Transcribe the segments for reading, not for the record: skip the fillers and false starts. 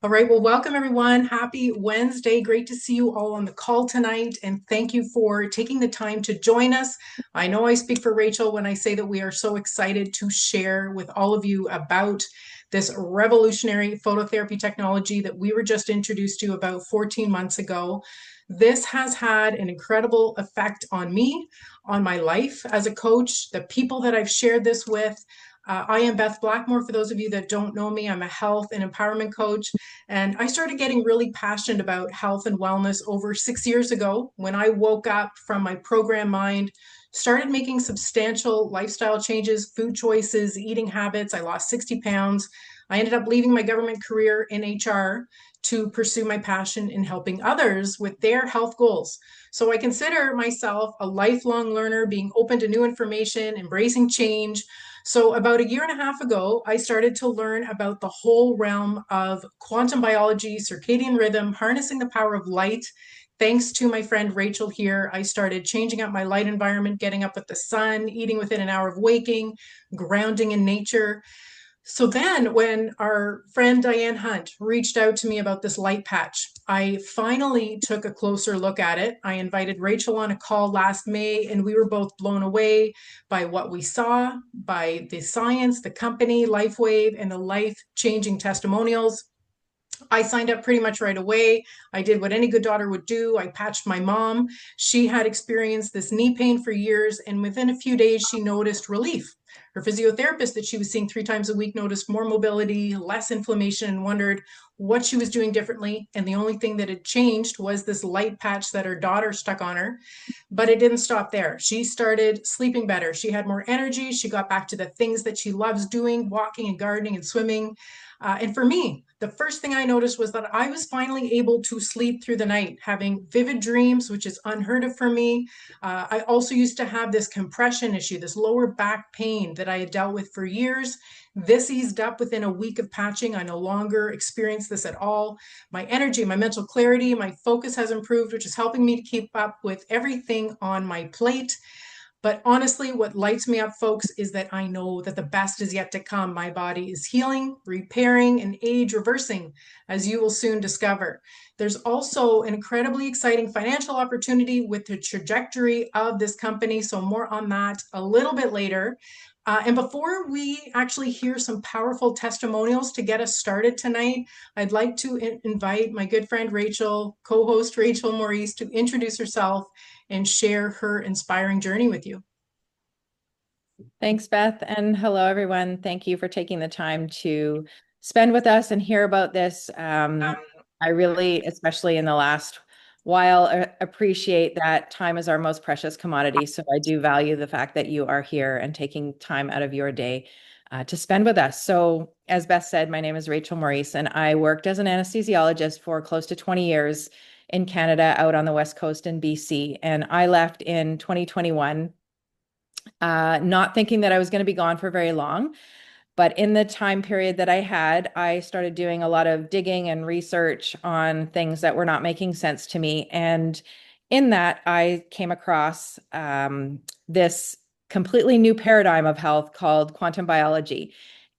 All right, well, welcome everyone. Happy Wednesday. Great to see you all on the call tonight, and thank you for taking the time to join us. I know I speak for Rachel when I say that we are so excited to share with all of you about this revolutionary phototherapy technology that we were just introduced to about 14 months ago. This has had an incredible effect on me, on my life as a coach, the people that I've shared this with. I am Beth Blackmore. For those of you that don't know me, I'm a health and empowerment coach. And I started getting really passionate about health and wellness over 6 years ago when I woke up from my program mind, started making substantial lifestyle changes, food choices, eating habits. I lost 60 pounds. I ended up leaving my government career in HR to pursue my passion in helping others with their health goals. So I consider myself a lifelong learner, being open to new information, embracing change. So, about a year and a half ago, I started to learn about the whole realm of quantum biology, circadian rhythm, harnessing the power of light. Thanks to my friend Rachel here, I started changing up my light environment, getting up with the sun, eating within an hour of waking, grounding in nature. So then, when our friend Diane Hunt reached out to me about this light patch, I finally took a closer look at it. I invited Rachel on a call last May, and we were both blown away by what we saw, by the science, the company, LifeWave, and the life changing testimonials. I signed up pretty much right away. I did what any good daughter would do. I patched my mom. She had experienced this knee pain for years, and within a few days, she noticed relief. Her physiotherapist that she was seeing 3 times a week noticed more mobility, less inflammation, and wondered what she was doing differently. And the only thing that had changed was this light patch that her daughter stuck on her. But it didn't stop there. She started sleeping better. She had more energy. She got back to the things that she loves doing, walking and gardening and swimming. And for me, the first thing I noticed was that I was finally able to sleep through the night, having vivid dreams, which is unheard of for me. I also used to have this compression issue, this lower back pain that I had dealt with for years. This eased up within a week of patching. I no longer experience this at all. My energy, my mental clarity, my focus has improved, which is helping me to keep up with everything on my plate. But honestly, what lights me up, folks, is that I know that the best is yet to come. My body is healing, repairing, and age reversing, as you will soon discover. There's also an incredibly exciting financial opportunity with the trajectory of this company. So, more on that a little bit later. And before we actually hear some powerful testimonials to get us started tonight, I'd like to invite my good friend Rachel, co host Rachel Maurice, to introduce herself and share her inspiring journey with you. Thanks, Beth. And hello, everyone. Thank you for taking the time to spend with us and hear about this. I really, especially in the last while, appreciate that time is our most precious commodity. So I do value the fact that you are here and taking time out of your day to spend with us. So, as Beth said, my name is Rachel Maurice, and I worked as an anesthesiologist for close to 20 years in Canada, out on the West Coast in BC. And I left in 2021 not thinking that I was going to be gone for very long. But in the time period that I had, I started doing a lot of digging and research on things that were not making sense to me. And in that, I came across this completely new paradigm of health called quantum biology.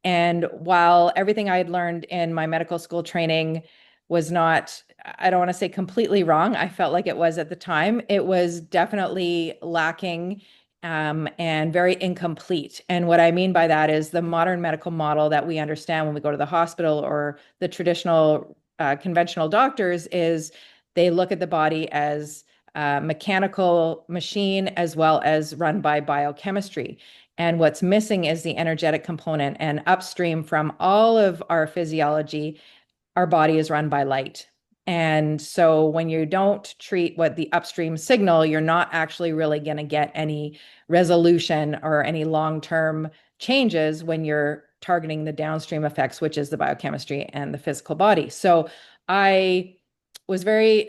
And while everything I had learned in my medical school training was not, I don't want to say completely wrong, I felt like it was at the time, it was definitely lacking and very incomplete. And what I mean by that is the modern medical model that we understand when we go to the hospital or the traditional conventional doctors is they look at the body as a mechanical machine as well as run by biochemistry. And what's missing is the energetic component. And upstream from all of our physiology, our body is run by light. And so when you don't treat what the upstream signal, you're not actually really going to get any resolution or any long-term changes when you're targeting the downstream effects, which is the biochemistry and the physical body. So I was very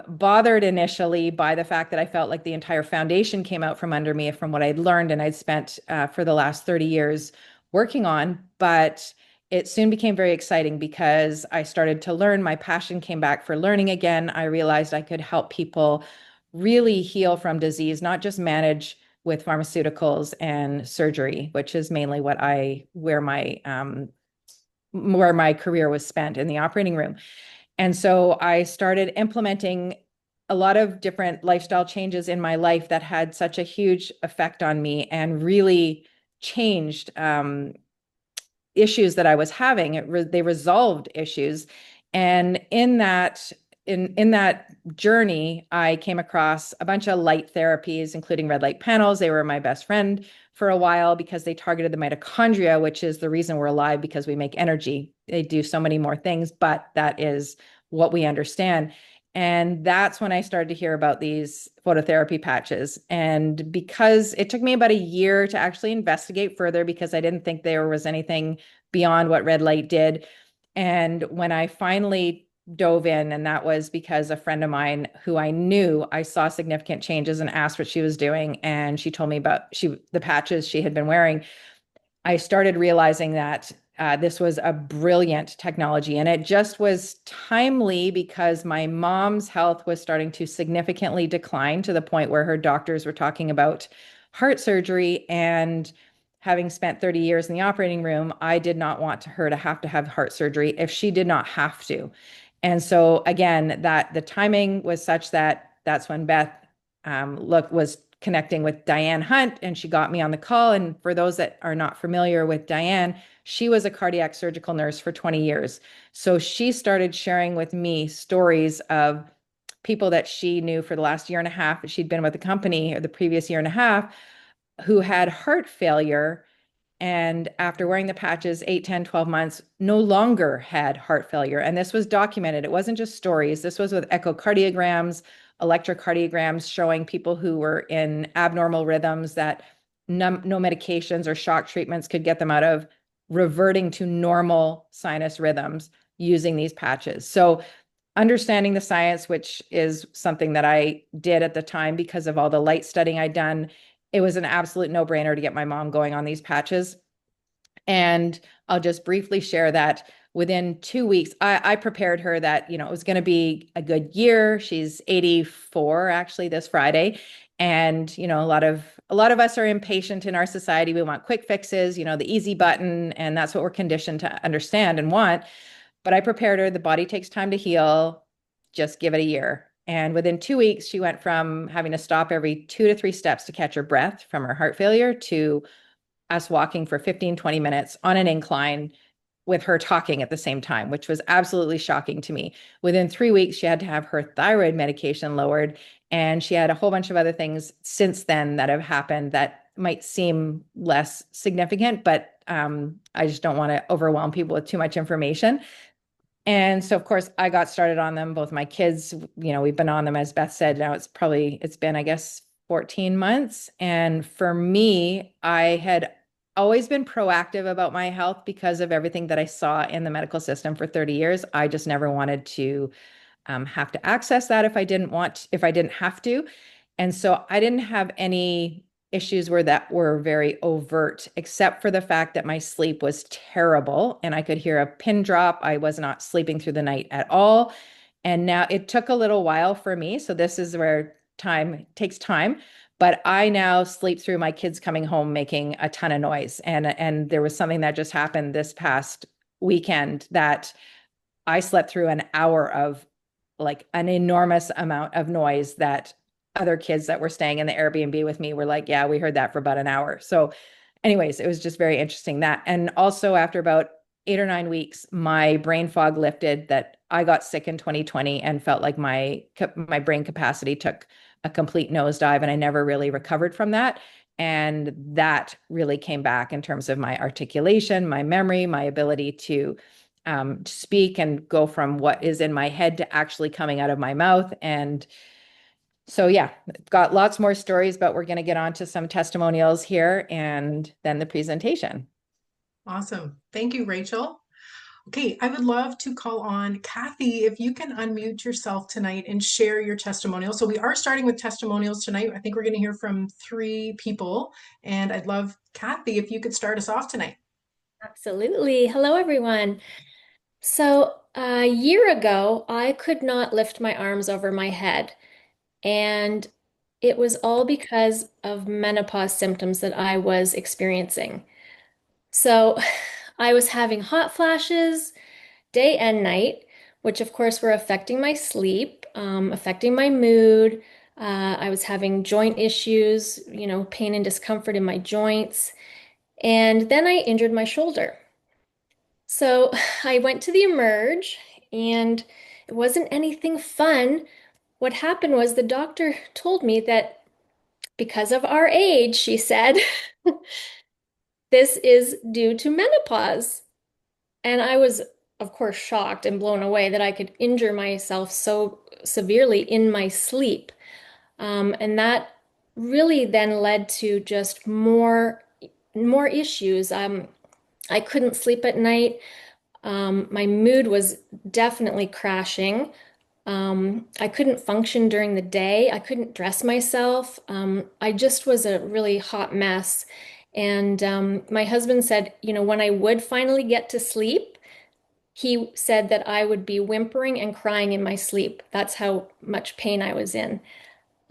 bothered initially by the fact that I felt like the entire foundation came out from under me from what I'd learned and I'd spent for the last 30 years working on. But it soon became very exciting because I started to learn. My passion came back for learning again. I realized I could help people really heal from disease, not just manage with pharmaceuticals and surgery, which is mainly where my where my career was spent in the operating room. And so I started implementing a lot of different lifestyle changes in my life that had such a huge effect on me and really changed issues that I was having. They resolved issues. And in that journey, I came across a bunch of light therapies, including red light panels. They were my best friend for a while because they targeted the mitochondria, which is the reason we're alive, because we make energy. They do so many more things, but that is what we understand. And that's when I started to hear about these phototherapy patches. And because it took me about a year to actually investigate further, because I didn't think there was anything beyond what red light did. And when I finally dove in, and that was because a friend of mine who I knew, I saw significant changes and asked what she was doing. And she told me about the patches she had been wearing. I started realizing that this was a brilliant technology, and it just was timely because my mom's health was starting to significantly decline to the point where her doctors were talking about heart surgery. And having spent 30 years in the operating room, I did not want her to have heart surgery if she did not have to. And so again, that the timing was such that that's when Beth was connecting with Diane Hunt, and she got me on the call. And for those that are not familiar with Diane, she was a cardiac surgical nurse for 20 years. So she started sharing with me stories of people that she knew for the last year and a half. She'd been with the company or the previous year and a half who had heart failure, and after wearing the patches 8, 10, 12 months, no longer had heart failure. And this was documented. It wasn't just stories. This was with echocardiograms, electrocardiograms showing people who were in abnormal rhythms that no medications or shock treatments could get them out of, reverting to normal sinus rhythms using these patches. So understanding the science, which is something that I did at the time because of all the light studying I'd done, it was an absolute no-brainer to get my mom going on these patches. And I'll just briefly share that within 2 weeks, I prepared her that, it was going to be a good year. She's 84 actually this Friday. And, a lot of us are impatient in our society. We want quick fixes, the easy button, and that's what we're conditioned to understand and want. But I prepared her. The body takes time to heal. Just give it a year. And within 2 weeks, she went from having to stop every 2 to 3 steps to catch her breath from her heart failure to us walking for 15, 20 minutes on an incline with her talking at the same time, which was absolutely shocking to me. Within 3 weeks, she had to have her thyroid medication lowered. And she had a whole bunch of other things since then that have happened that might seem less significant, but I just don't want to overwhelm people with too much information. And so, of course, I got started on them. Both my kids, we've been on them, as Beth said. Now it's been, I guess, 14 months. And for me, I had always been proactive about my health because of everything that I saw in the medical system for 30 years. I just never wanted to have to access that if I didn't have to. And so I didn't have any issues that were very overt, except for the fact that my sleep was terrible and I could hear a pin drop. I was not sleeping through the night at all. And now it took a little while for me. So this is where time takes time. But I now sleep through my kids coming home making a ton of noise. And there was something that just happened this past weekend that I slept through an hour of like an enormous amount of noise that other kids that were staying in the Airbnb with me were like, yeah, we heard that for about an hour. So anyways, it was just very interesting that. And also after about 8 or 9 weeks, my brain fog lifted that I got sick in 2020 and felt like my brain capacity took a complete nosedive, and I never really recovered from that. And that really came back in terms of my articulation, my memory, my ability to speak and go from what is in my head to actually coming out of my mouth. And so, yeah, got lots more stories, but we're going to get on to some testimonials here and then the presentation. Awesome. Thank you, Rachel. Okay, I would love to call on Kathy if you can unmute yourself tonight and share your testimonial. So we are starting with testimonials tonight. I think we're going to hear from 3 people, and I'd love, Kathy, if you could start us off tonight. Absolutely. Hello, everyone. So, a year ago, I could not lift my arms over my head, and it was all because of menopause symptoms that I was experiencing. So, I was having hot flashes day and night, which of course were affecting my sleep, affecting my mood. I was having joint issues, pain and discomfort in my joints. And then I injured my shoulder. So I went to the Emerge and it wasn't anything fun. What happened was the doctor told me that because of our age, she said, this is due to menopause. And I was, of course, shocked and blown away that I could injure myself so severely in my sleep. And that really then led to just more issues. I couldn't sleep at night. My mood was definitely crashing. I couldn't function during the day. I couldn't dress myself. I just was a really hot mess. And my husband said, when I would finally get to sleep, he said that I would be whimpering and crying in my sleep. That's how much pain I was in.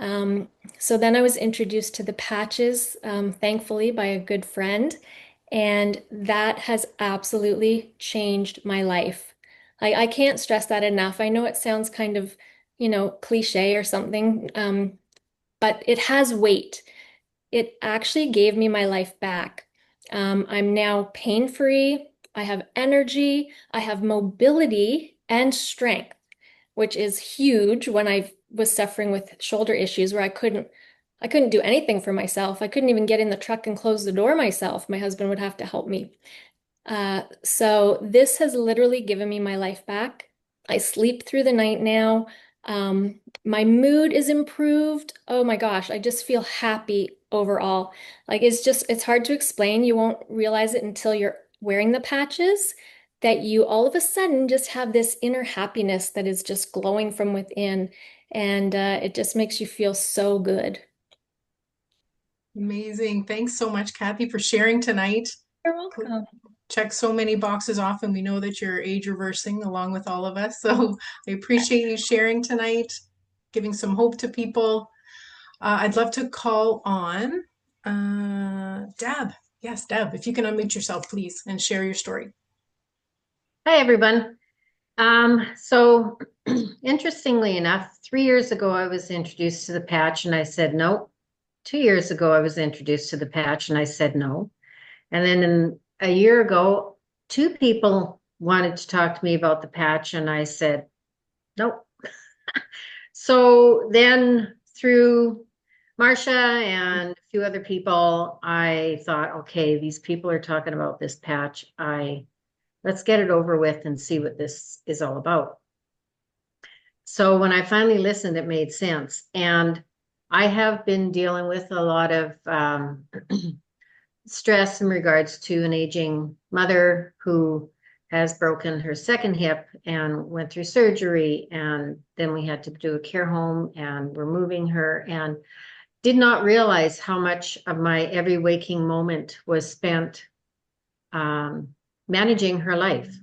Um, so then I was introduced to the patches, thankfully, by a good friend, and that has absolutely changed my life. I can't stress that enough. I know it sounds kind of, cliche or something, but it has weight. It actually gave me my life back. I'm now pain-free. I have energy. I have mobility and strength, which is huge when I was suffering with shoulder issues where I couldn't do anything for myself. I couldn't even get in the truck and close the door myself. My husband would have to help me. So this has literally given me my life back. I sleep through the night now. My mood is improved. Oh my gosh, I just feel happy overall. Like it's hard to explain. You won't realize it until you're wearing the patches that you all of a sudden just have this inner happiness that is just glowing from within. And it just makes you feel so good. Amazing. Thanks so much, Kathy, for sharing tonight. You're welcome. Check so many boxes off, and we know that you're age reversing along with all of us. So I appreciate you sharing tonight, giving some hope to people. I'd love to call on Deb. Yes, Deb, if you can unmute yourself, please, and share your story. Hi, everyone. So interestingly enough, 3 years ago, I was introduced to the patch and I said no. 2 years ago, I was introduced to the patch and I said no. And then a year ago, two people wanted to talk to me about the patch and I said no. So then through Marcia and a few other people, I thought, okay, these people are talking about this patch. Let's get it over with and see what this is all about. So when I finally listened, it made sense. And I have been dealing with a lot of stress in regards to an aging mother who has broken her second hip and went through surgery. And then we had to do a care home and we're moving her, and did not realize how much of my every waking moment was spent managing her life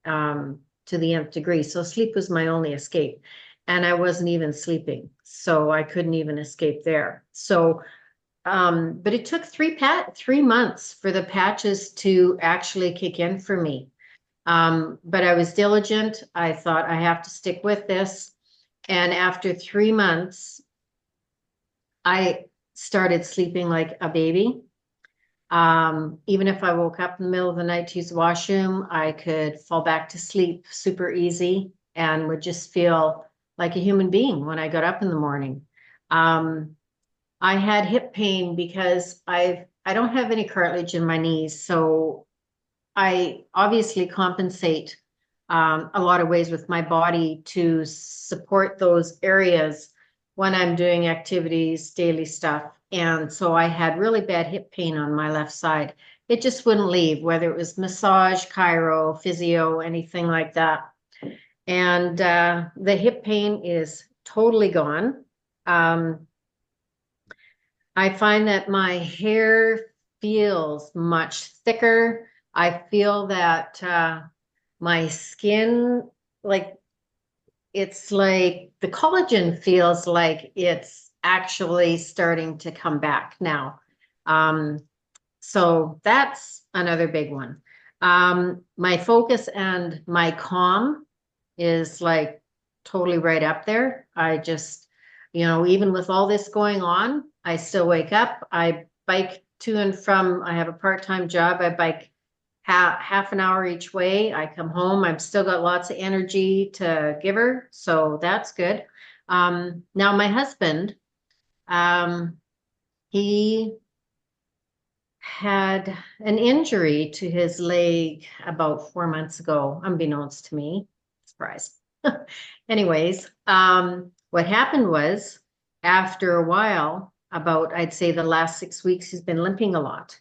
to the nth degree. So sleep was my only escape, and I wasn't even sleeping, so I couldn't even escape there. So, but it took 3 months for the patches to actually kick in for me. But I was diligent. I thought I have to stick with this. And after 3 months, I started sleeping like a baby. Even if I woke up in the middle of the night to use the washroom, I could fall back to sleep super easy and would just feel like a human being when I got up in the morning. I had hip pain because I don't have any cartilage in my knees, so I obviously compensate a lot of ways with my body to support those areas when I'm doing activities, daily stuff. And so I had really bad hip pain on my left side. It just wouldn't leave, whether it was massage, chiro, physio, anything like that. And the hip pain is totally gone. I find that my hair feels much thicker. I feel that my skin, like, it's like the collagen feels like it's actually starting to come back now. So that's another big one. My focus and my calm is like totally right up there. I just, even with all this going on, I still wake up. I bike to and from, I have a part-time job. I bike half an hour each way. I come home. I've still got lots of energy to give her. So that's good. Now my husband, he had an injury to his leg about 4 months ago, unbeknownst to me. Surprise. Anyways, what happened was after a while, about I'd say the last 6 weeks, he's been limping a lot.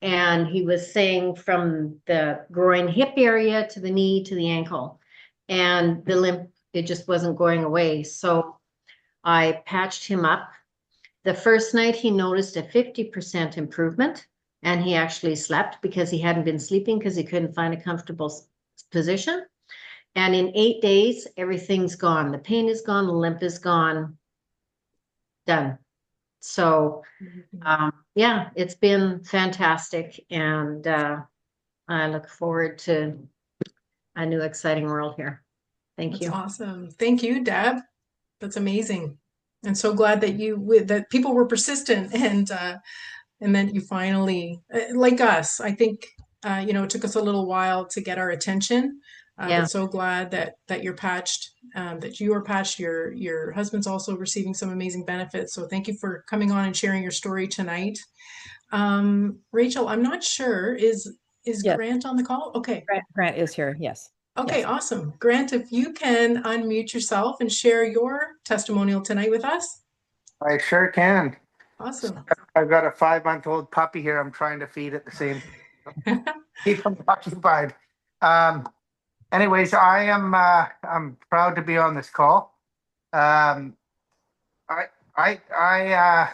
And he was saying from the groin hip area to the knee to the ankle. And the limp, it just wasn't going away. So I patched him up. The first night he noticed a 50% improvement, and he actually slept because he hadn't been sleeping because he couldn't find a comfortable position. And in 8 days, everything's gone. The pain is gone, the limp is gone, done. So, yeah, it's been fantastic. And I look forward to a new exciting world here. Thank you. That's awesome. Thank you, Deb. That's amazing. And so glad that that people were persistent and then you finally, like us, I think, it took us a little while to get our attention. Yeah. But so glad that you're patched, that you are patched. Your husband's also receiving some amazing benefits. So thank you for coming on and sharing your story tonight. Rachel, I'm not sure, is Yes. Grant on the call? Okay. Grant is here. Yes. Okay, Yes. awesome. Grant, if you can unmute yourself and share your testimonial tonight with us. I sure can. Awesome. I've got a 5-month-old puppy here. I'm trying to feed at the same keep him occupied. Anyways, I'm proud to be on this call. Um, I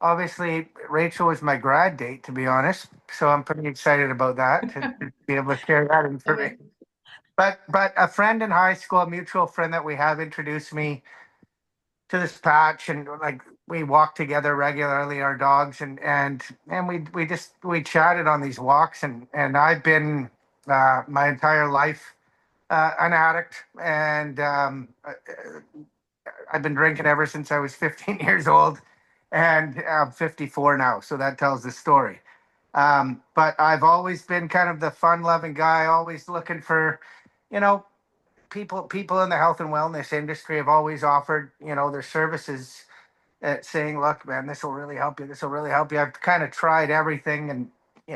obviously Rachel was my grad date, to be honest. So I'm pretty excited about that to be able to share that information. But a friend in high school, a mutual friend that we have, introduced me to this patch, and like we walk together regularly, our dogs, and we chatted on these walks, and I've been my entire life an addict, and I've been drinking ever since I was 15 years old, and I'm 54 now, so that tells the story. But I've always been kind of the fun-loving guy, always looking for, you know, people in the health and wellness industry have always offered, their services, saying, look, man, this will really help you. This will really help you. I've kind of tried everything, and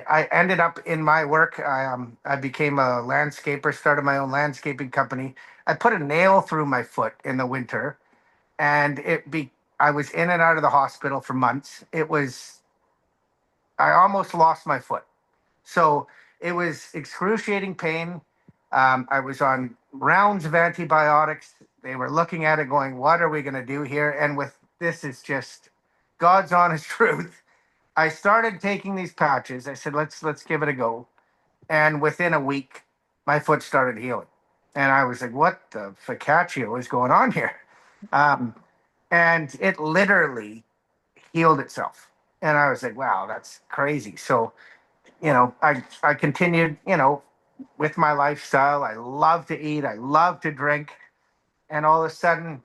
I ended up in my work. I became a landscaper, started my own landscaping company. I put a nail through my foot in the winter, and I was in and out of the hospital for months. I almost lost my foot. So it was excruciating pain. I was on rounds of antibiotics. They were looking at it going, what are we going to do here? And this is just God's honest truth. I started taking these patches. I said, let's give it a go. And within a week, my foot started healing. And I was like, what the focaccia is going on here? And it literally healed itself. And I was like, wow, that's crazy. So, I continued, with my lifestyle. I love to eat. I love to drink. And all of a sudden,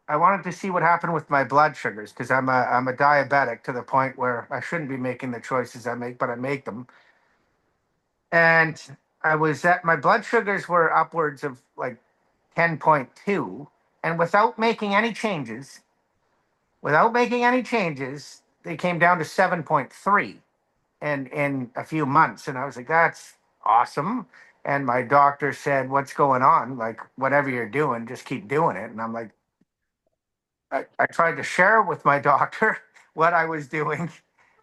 I wanted to see what happened with my blood sugars, because I'm a diabetic to the point where I shouldn't be making the choices I make, but I make them. And my blood sugars were upwards of like 10.2. And without making any changes, they came down to 7.3 in a few months. And I was like, that's awesome. And my doctor said, what's going on? Like, whatever you're doing, just keep doing it. And I'm like, I tried to share with my doctor what I was doing.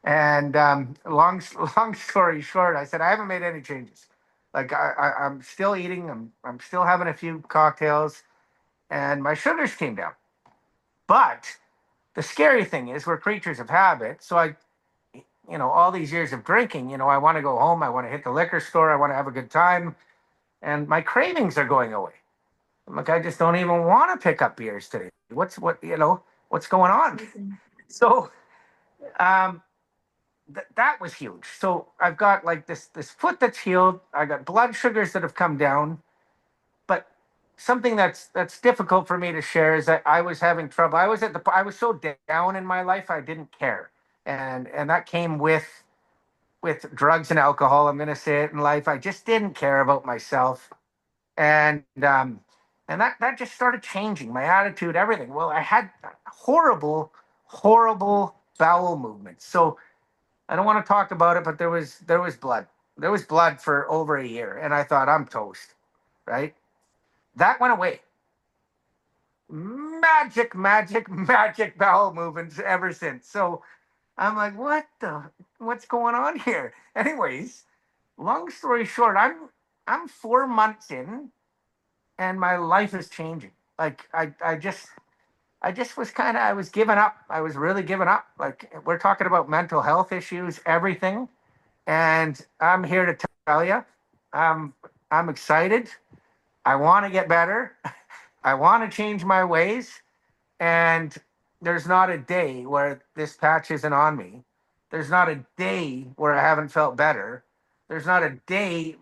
And long story short, I said, I haven't made any changes. Like, I'm still eating. I'm still having a few cocktails, and my sugars came down. But the scary thing is we're creatures of habit. So all these years of drinking, I want to go home. I want to hit the liquor store. I want to have a good time. And my cravings are going away. I'm like, I just don't even want to pick up beers today. What's going on? So that was huge. So I've got like this foot that's healed. I got blood sugars that have come down, but something that's difficult for me to share is that I was having trouble. I was so down in my life I didn't care, and that came with drugs and alcohol. I'm going to say it in life. I just didn't care about myself, and that just started changing my attitude, everything. Well, I had horrible bowel movements. So I don't want to talk about it, but there was blood. There was blood for over a year, and I thought I'm toast, right? That went away. Magic bowel movements ever since. So I'm like, what's going on here? Anyways, long story short, I'm 4 months in, and my life is changing. Like I just was I was giving up. I was really giving up. Like we're talking about mental health issues, everything. And I'm here to tell you, I'm excited. I want to get better. I want to change my ways. And there's not a day where this patch isn't on me. There's not a day where I haven't felt better. There's not a day,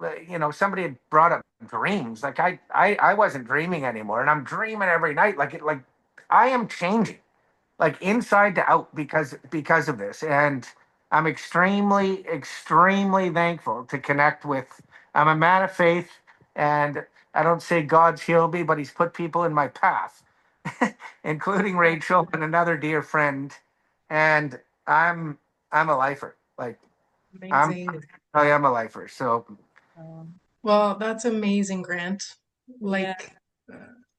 somebody had brought up dreams. Like I wasn't dreaming anymore, and I'm dreaming every night. Like I am changing, like inside to out because of this. And I'm extremely thankful to connect with. I'm a man of faith, and I don't say God's healed me, but He's put people in my path, including Rachel and another dear friend. And I'm a lifer. Like Amazing. I'm a lifer. So Well, that's amazing, Grant. Yeah. Like,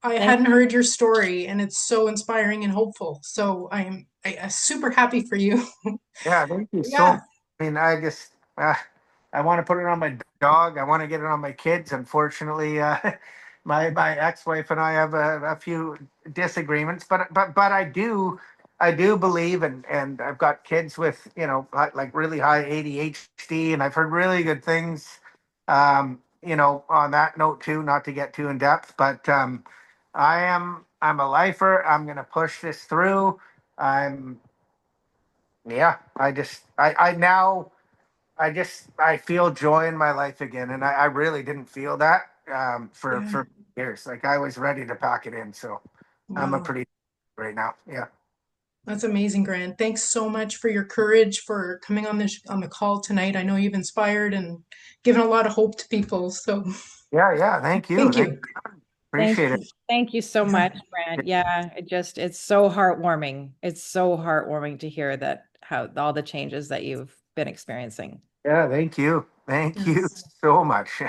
I hadn't heard your story, and it's so inspiring and hopeful. So I'm super happy for you. yeah, thank you so Yeah. much. I mean, I want to put it on my dog. I want to get it on my kids. Unfortunately, my ex-wife and I have a few disagreements, but I do believe, and I've got kids with like really high ADHD, and I've heard really good things. On that note too, not to get too in depth, but I'm a lifer. I'm gonna push this through. I'm yeah. I feel joy in my life again, and I really didn't feel that Yeah. for years. Like I was ready to pack it in, so I'm a Wow. pretty right now. Yeah, That's amazing, Grant. Thanks so much for your courage for coming on the call tonight. I know you've inspired and given a lot of hope to people. So yeah. Thank you. thank you. Thank Appreciate it. you. Thank you so much, Brent. Yeah, it's so heartwarming. It's so heartwarming to hear that how all the changes that you've been experiencing. Yeah, thank you. Thank you Yes. so much.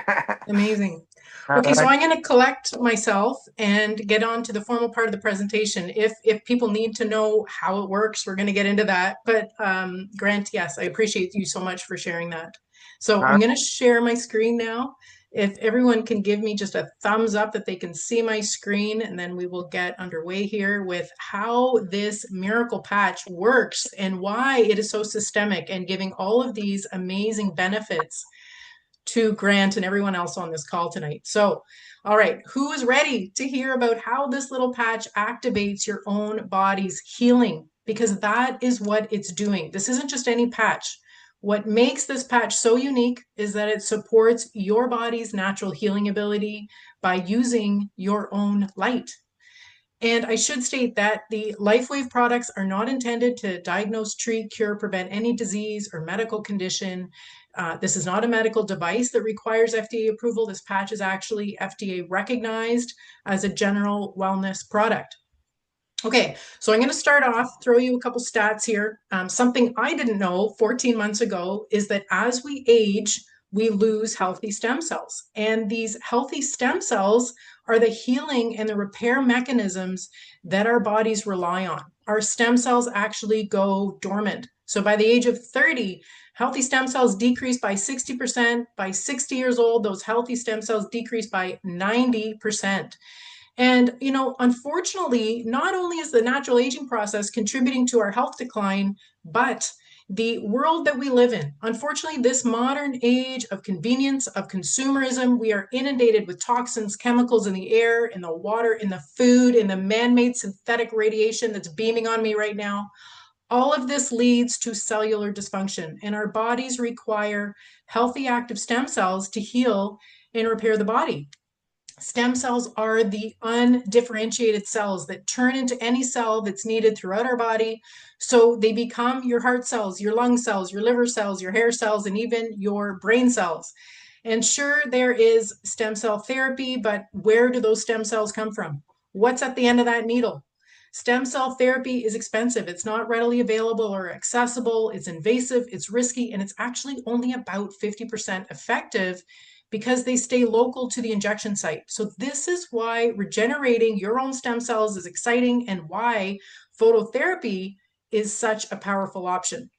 Amazing. All Okay, so right. I'm going to collect myself and get on to the formal part of the presentation. If people need to know how it works, we're going to get into that. But Grant, yes, I appreciate you so much for sharing that. So All I'm right. going to share my screen now. If everyone can give me just a thumbs up that they can see my screen, and then we will get underway here with how this miracle patch works and why it is so systemic and giving all of these amazing benefits to Grant and everyone else on this call tonight. So, all right, who is ready to hear about how this little patch activates your own body's healing? Because that is what it's doing. This isn't just any patch. What makes this patch so unique is that it supports your body's natural healing ability by using your own light. And I should state that the LifeWave products are not intended to diagnose, treat, cure, prevent any disease or medical condition. This is not a medical device that requires FDA approval. This patch is actually FDA recognized as a general wellness product. Okay, so I'm going to start off, throw you a couple stats here. Something I didn't know 14 months ago is that as we age, we lose healthy stem cells. And these healthy stem cells are the healing and the repair mechanisms that our bodies rely on. Our stem cells actually go dormant. So by the age of 30, healthy stem cells decrease by 60%. By 60 years old, those healthy stem cells decrease by 90%. And, unfortunately, not only is the natural aging process contributing to our health decline, but the world that we live in, unfortunately, this modern age of convenience, of consumerism, we are inundated with toxins, chemicals in the air, in the water, in the food, in the man made synthetic radiation that's beaming on me right now. All of this leads to cellular dysfunction, and our bodies require healthy active stem cells to heal and repair the body. Stem cells are the undifferentiated cells that turn into any cell that's needed throughout our body. So they become your heart cells, your lung cells, your liver cells, your hair cells, and even your brain cells. And sure, there is stem cell therapy, but where do those stem cells come from? What's at the end of that needle? Stem cell therapy is expensive. It's not readily available or accessible. It's invasive, it's risky, and it's actually only about 50% effective because they stay local to the injection site. So this is why regenerating your own stem cells is exciting and why phototherapy is such a powerful option.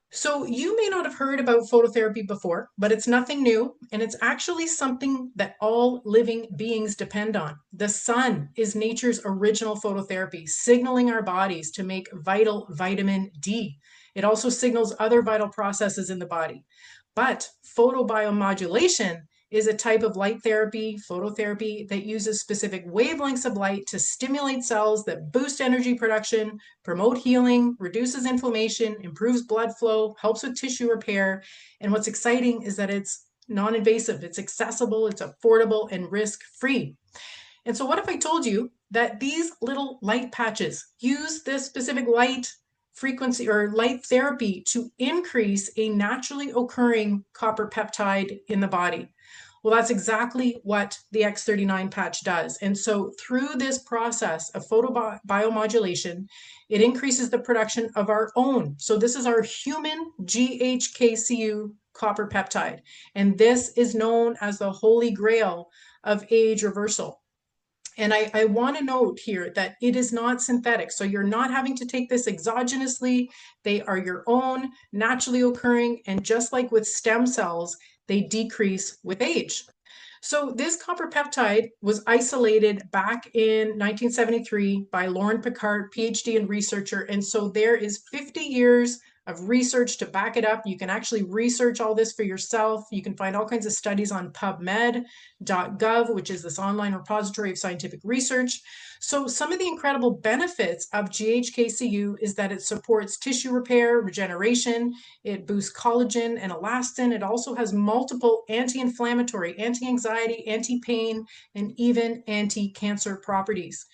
So you may not have heard about phototherapy before, but it's nothing new, and it's actually something that all living beings depend on. The sun is nature's original phototherapy, signaling our bodies to make vital vitamin D. It also signals other vital processes in the body. But photobiomodulation is a type of light therapy, phototherapy, that uses specific wavelengths of light to stimulate cells that boost energy production, promote healing, reduces inflammation, improves blood flow, helps with tissue repair. And what's exciting is that it's non-invasive, it's accessible, it's affordable, and risk-free. And so what if I told you that these little light patches use this specific light frequency or light therapy to increase a naturally occurring copper peptide in the body? Well, that's exactly what the X39 patch does. And so through this process of photobiomodulation, it increases the production of our own. So this is our human GHKCU copper peptide. And this is known as the holy grail of age reversal. And I want to note here that it is not synthetic. So you're not having to take this exogenously. They are your own, naturally occurring. And just like with stem cells, they decrease with age. So this copper peptide was isolated back in 1973 by Lauren Picard, PhD and researcher. And so there is 50 years of research to back it up. You can actually research all this for yourself. You can find all kinds of studies on PubMed.gov, which is this online repository of scientific research. So some of the incredible benefits of GHKCU is that it supports tissue repair, regeneration, it boosts collagen and elastin. It also has multiple anti-inflammatory, anti-anxiety, anti-pain, and even anti-cancer properties.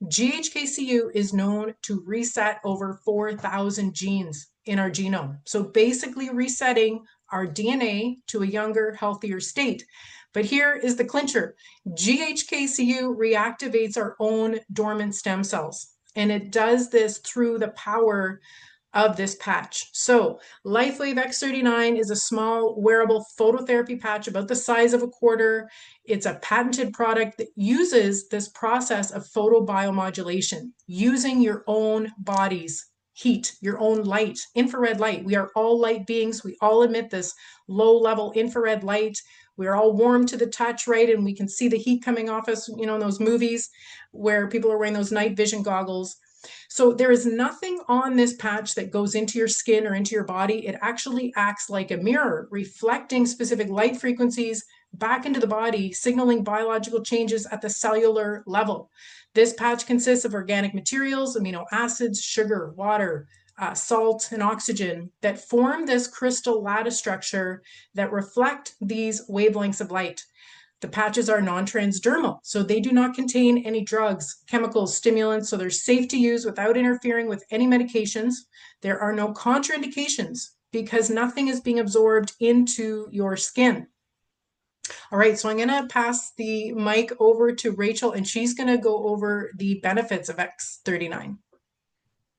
GHKCU is known to reset over 4,000 genes in our genome. So basically resetting our DNA to a younger, healthier state. But here is the clincher. GHKCU reactivates our own dormant stem cells. And it does this through the power of this patch. So LifeWave X39 is a small wearable phototherapy patch about the size of a quarter. It's a patented product that uses this process of photobiomodulation, using your own body's heat, your own light, infrared light. We are all light beings. We all emit this low-level infrared light. We're all warm to the touch, right? And we can see the heat coming off us, you know, in those movies where people are wearing those night vision goggles. So there is nothing on this patch that goes into your skin or into your body. It actually acts like a mirror, reflecting specific light frequencies back into the body, signaling biological changes at the cellular level. This patch consists of organic materials, amino acids, sugar, water, salt, and oxygen that form this crystal lattice structure that reflect these wavelengths of light. The patches are non-transdermal, so they do not contain any drugs, chemicals, stimulants, so they're safe to use without interfering with any medications. There are no contraindications because nothing is being absorbed into your skin. All right, so I'm going to pass the mic over to Rachel, and she's going to go over the benefits of X39.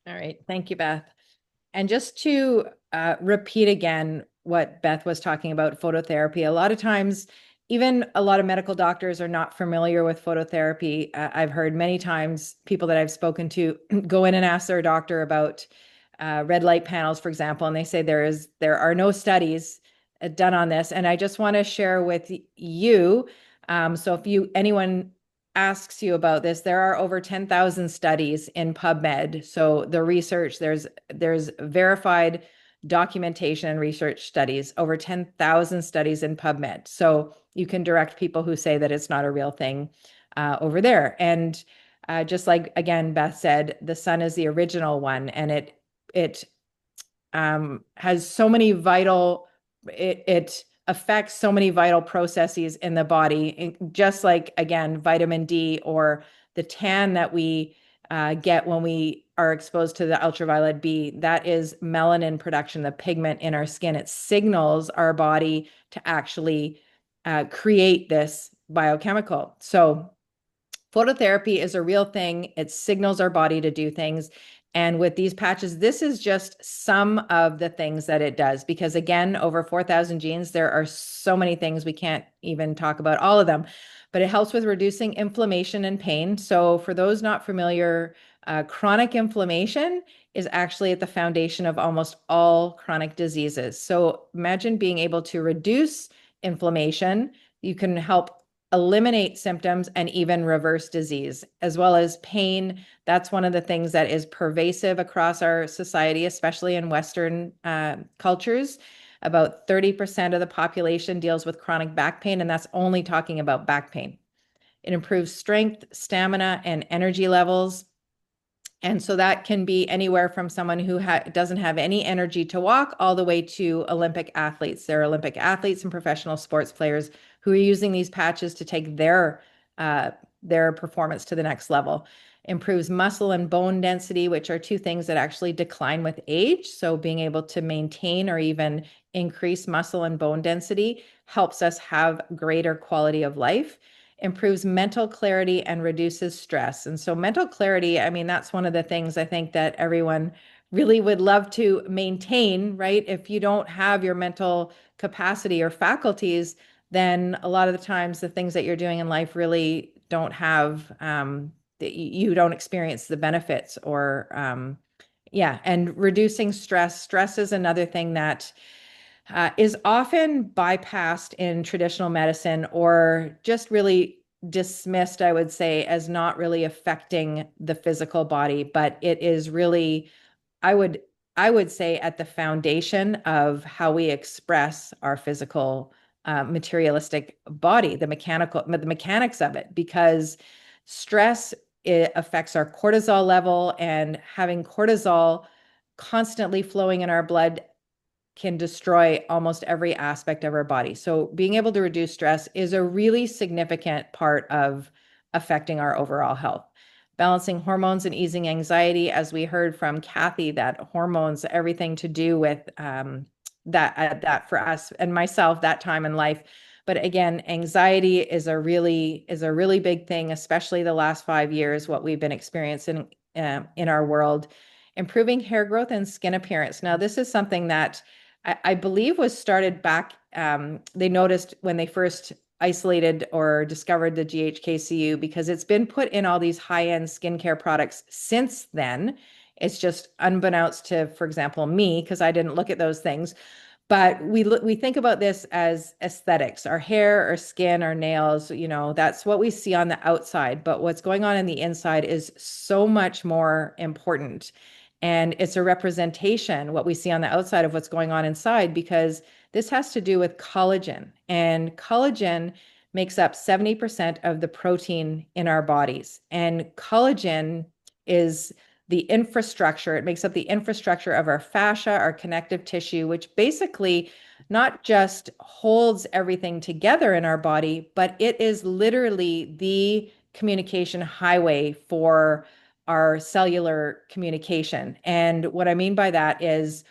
All right, thank you, Beth. And just to repeat again what Beth was talking about, phototherapy, a lot of times, even a lot of medical doctors are not familiar with phototherapy. I've heard many times people that I've spoken to go in and ask their doctor about red light panels, for example, and they say there are no studies done on this. And I just want to share with you, so if anyone asks you about this, there are over 10,000 studies in PubMed. So the research, there's verified documentation and research studies, over 10,000 studies in PubMed. So you can direct people who say that it's not a real thing over there. And just like, again, Beth said, the sun is the original one, and it it has so many vital, it affects so many vital processes in the body, just like, again, vitamin D or the tan that we get when we are exposed to the ultraviolet B. That is melanin production, the pigment in our skin. It signals our body to actually create this biochemical. So phototherapy is a real thing. It signals our body to do things. And with these patches, this is just some of the things that it does, because again, over 4,000 genes, there are so many things we can't even talk about all of them, but it helps with reducing inflammation and pain. So for those not familiar, chronic inflammation is actually at the foundation of almost all chronic diseases. So imagine being able to reduce inflammation. You can help eliminate symptoms and even reverse disease, as well as pain. That's one of the things that is pervasive across our society, especially in Western cultures. About 30% of the population deals with chronic back pain, and that's only talking about back pain. It improves strength, stamina, and energy levels. And so that can be anywhere from someone who doesn't have any energy to walk all the way to Olympic athletes. There are Olympic athletes and professional sports players who are using these patches to take their performance to the next level. Improves muscle and bone density, which are two things that actually decline with age. So being able to maintain or even increase muscle and bone density helps us have greater quality of life. Improves mental clarity and reduces stress. And so mental clarity, I mean, that's one of the things I think that everyone really would love to maintain, right? If you don't have your mental capacity or faculties, then a lot of the times the things that you're doing in life really don't have, you don't experience the benefits or, and reducing stress. Stress is another thing that is often bypassed in traditional medicine or just really dismissed, I would say, as not really affecting the physical body, but it is really, I would say, at the foundation of how we express our physical materialistic body, the mechanics of it, because stress, it affects our cortisol level, and having cortisol constantly flowing in our blood can destroy almost every aspect of our body. So being able to reduce stress is a really significant part of affecting our overall health. Balancing hormones and easing anxiety, as we heard from Kathy, that hormones, everything to do with that for us and myself, that time in life. But again, anxiety is a really big thing, especially the last 5 years, what we've been experiencing in our world. Improving hair growth and skin appearance. Now, this is something that I believe was started back, they noticed when they first isolated or discovered the GHKCU, because it's been put in all these high-end skincare products since then. It's just unbeknownst to, for example, me, because I didn't look at those things. But we think about this as aesthetics, our hair, our skin, our nails, that's what we see on the outside. But what's going on in the inside is so much more important. And it's a representation, what we see on the outside, of what's going on inside, because this has to do with collagen. And collagen makes up 70% of the protein in our bodies. And collagen is the infrastructure. It makes up the infrastructure of our fascia, our connective tissue, which basically not just holds everything together in our body, but it is literally the communication highway for our cellular communication. And what I mean by that is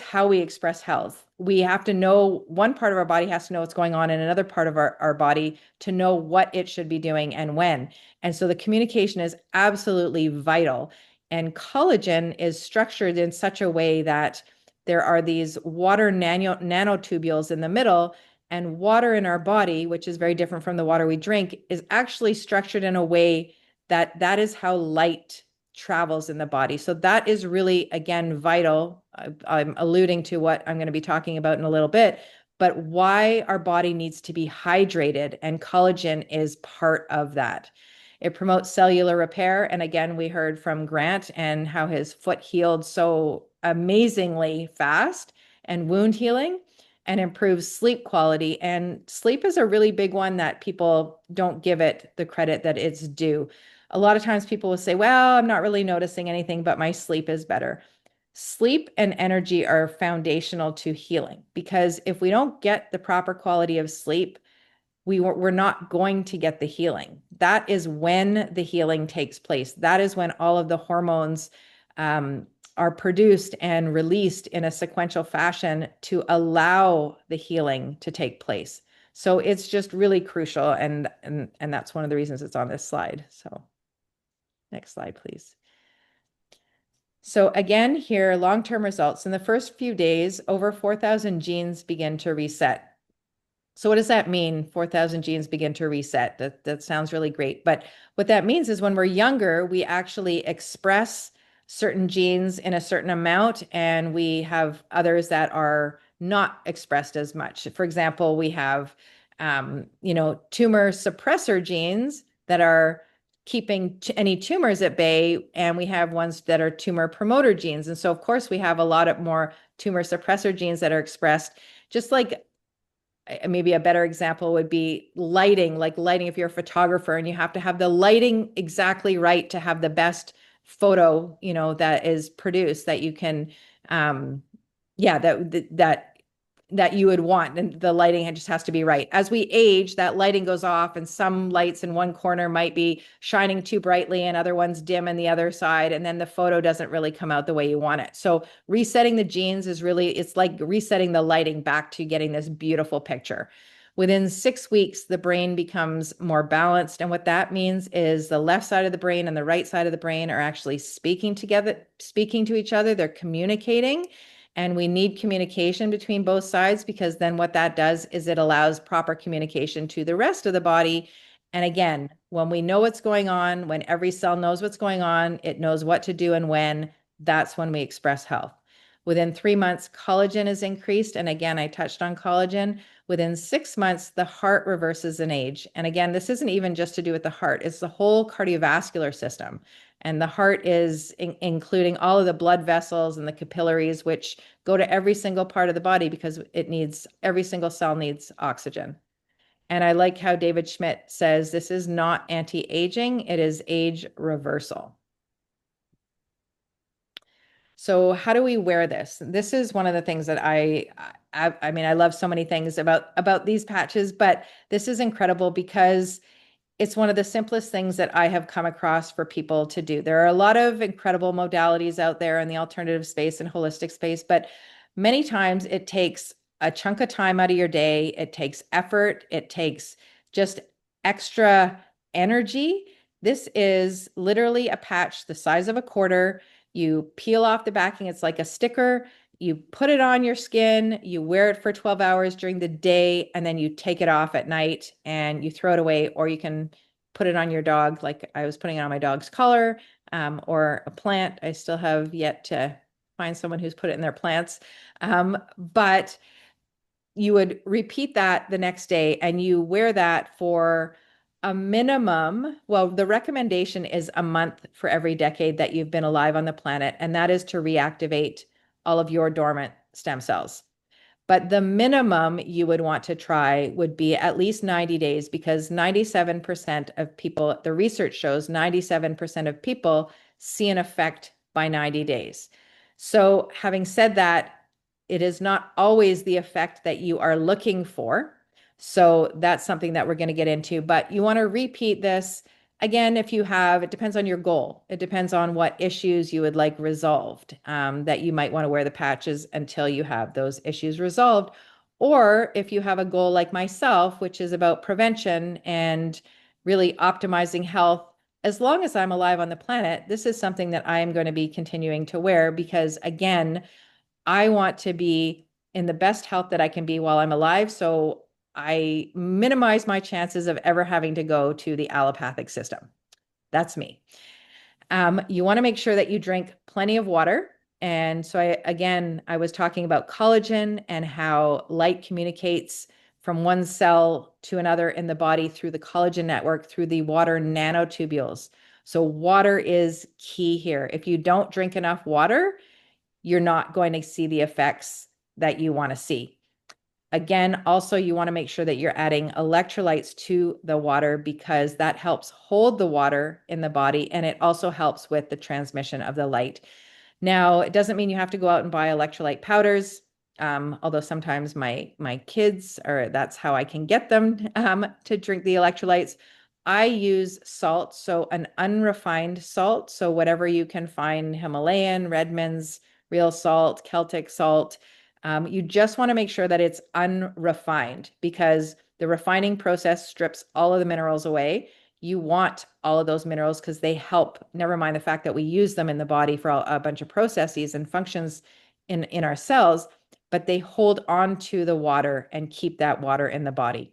how we express health. We have to know, one part of our body has to know what's going on in another part of our body to know what it should be doing and when. And so the communication is absolutely vital. And collagen is structured in such a way that there are these water nanotubules in the middle, and water in our body, which is very different from the water we drink, is actually structured in a way that is how light travels in the body. So that is really, again, vital. I'm alluding to what I'm going to be talking about in a little bit, but why our body needs to be hydrated, and collagen is part of that. It promotes cellular repair. And again, we heard from Grant and how his foot healed so amazingly fast, and wound healing, and improves sleep quality. And sleep is a really big one that people don't give it the credit that it's due. A lot of times people will say, well, I'm not really noticing anything, but my sleep is better. Sleep and energy are foundational to healing, because if we don't get the proper quality of sleep, we're not going to get the healing. That is when the healing takes place. That is when all of the hormones are produced and released in a sequential fashion to allow the healing to take place. So it's just really crucial, and that's one of the reasons it's on this slide. So next slide, please. So again, here, long-term results. In the first few days, over 4,000 genes begin to reset. So what does that mean? 4,000 genes begin to reset. That sounds really great. But what that means is when we're younger, we actually express certain genes in a certain amount, and we have others that are not expressed as much. For example, we have, tumor suppressor genes that are keeping any tumors at bay, and we have ones that are tumor promoter genes. And so, of course, we have a lot of more tumor suppressor genes that are expressed, just like maybe a better example would be lighting, like lighting. If you're a photographer and you have to have the lighting exactly right to have the best photo, that is produced, that you can, that you would want, and the lighting just has to be right. As we age, that lighting goes off, and some lights in one corner might be shining too brightly and other ones dim in the other side, and then the photo doesn't really come out the way you want it. So resetting the genes is really, it's like resetting the lighting back to getting this beautiful picture. Within 6 weeks, the brain becomes more balanced. And what that means is the left side of the brain and the right side of the brain are actually speaking together, speaking to each other. They're communicating. And we need communication between both sides, because then what that does is it allows proper communication to the rest of the body. And again, when we know what's going on, when every cell knows what's going on, it knows what to do and when, that's when we express health. Within 3 months, collagen is increased. And again, I touched on collagen. Within 6 months, the heart reverses in age. And again, this isn't even just to do with the heart, it's the whole cardiovascular system. And the heart is including all of the blood vessels and the capillaries, which go to every single part of the body, because every single cell needs oxygen. And I like how David Schmidt says, this is not anti-aging, it is age reversal. So how do we wear this? This is one of the things that I love so many things about these patches, but this is incredible because it's one of the simplest things that I have come across for people to do. There are a lot of incredible modalities out there in the alternative space and holistic space, but many times it takes a chunk of time out of your day. It takes effort. It takes just extra energy. This is literally a patch the size of a quarter. You peel off the backing. It's like a sticker. You put it on your skin, you wear it for 12 hours during the day, and then you take it off at night and you throw it away, or you can put it on your dog, like I was putting it on my dog's collar, or a plant. I still have yet to find someone who's put it in their plants. But you would repeat that the next day, and you wear that for a minimum. Well, the recommendation is a month for every decade that you've been alive on the planet, and that is to reactivate all of your dormant stem cells. But the minimum you would want to try would be at least 90 days, because 97% of people, the research shows 97% of people see an effect by 90 days. So having said that, it is not always the effect that you are looking for. So that's something that we're going to get into, but you want to repeat this. Again, it depends on your goal. It depends on what issues you would like resolved, that you might want to wear the patches until you have those issues resolved. Or if you have a goal like myself, which is about prevention and really optimizing health, as long as I'm alive on the planet, this is something that I am going to be continuing to wear, because again, I want to be in the best health that I can be while I'm alive. So I minimize my chances of ever having to go to the allopathic system. That's me. You want to make sure that you drink plenty of water. And so I was talking about collagen and how light communicates from one cell to another in the body through the collagen network, through the water nanotubules. So water is key here. If you don't drink enough water, you're not going to see the effects that you want to see. Again, also, you want to make sure that you're adding electrolytes to the water, because that helps hold the water in the body, and it also helps with the transmission of the light. Now, it doesn't mean you have to go out and buy electrolyte powders. Although sometimes my kids, or that's how I can get them to drink the electrolytes. I use salt, so an unrefined salt. So whatever you can find, Himalayan, Redmond's, real salt, Celtic salt. You just want to make sure that it's unrefined, because the refining process strips all of the minerals away. You want all of those minerals because they help, never mind the fact that we use them in the body for a bunch of processes and functions in our cells, but they hold on to the water and keep that water in the body.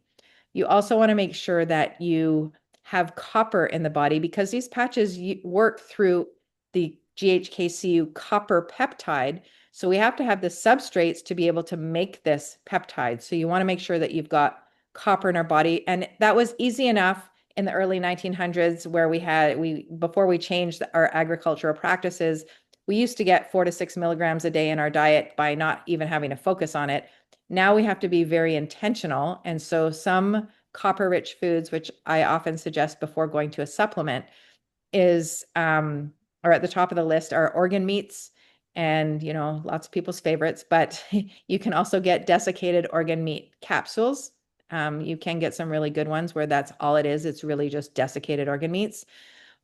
You also want to make sure that you have copper in the body, because these patches work through the GHKCU copper peptide. So we have to have the substrates to be able to make this peptide. So you want to make sure that you've got copper in our body. And that was easy enough in the early 1900s, where before we changed our agricultural practices, we used to get 4 to 6 milligrams a day in our diet by not even having to focus on it. Now we have to be very intentional. And so some copper-rich foods, which I often suggest before going to a supplement, are at the top of the list, are organ meats, and lots of people's favorites, but you can also get desiccated organ meat capsules. You can get some really good ones where that's all it is. It's really just desiccated organ meats.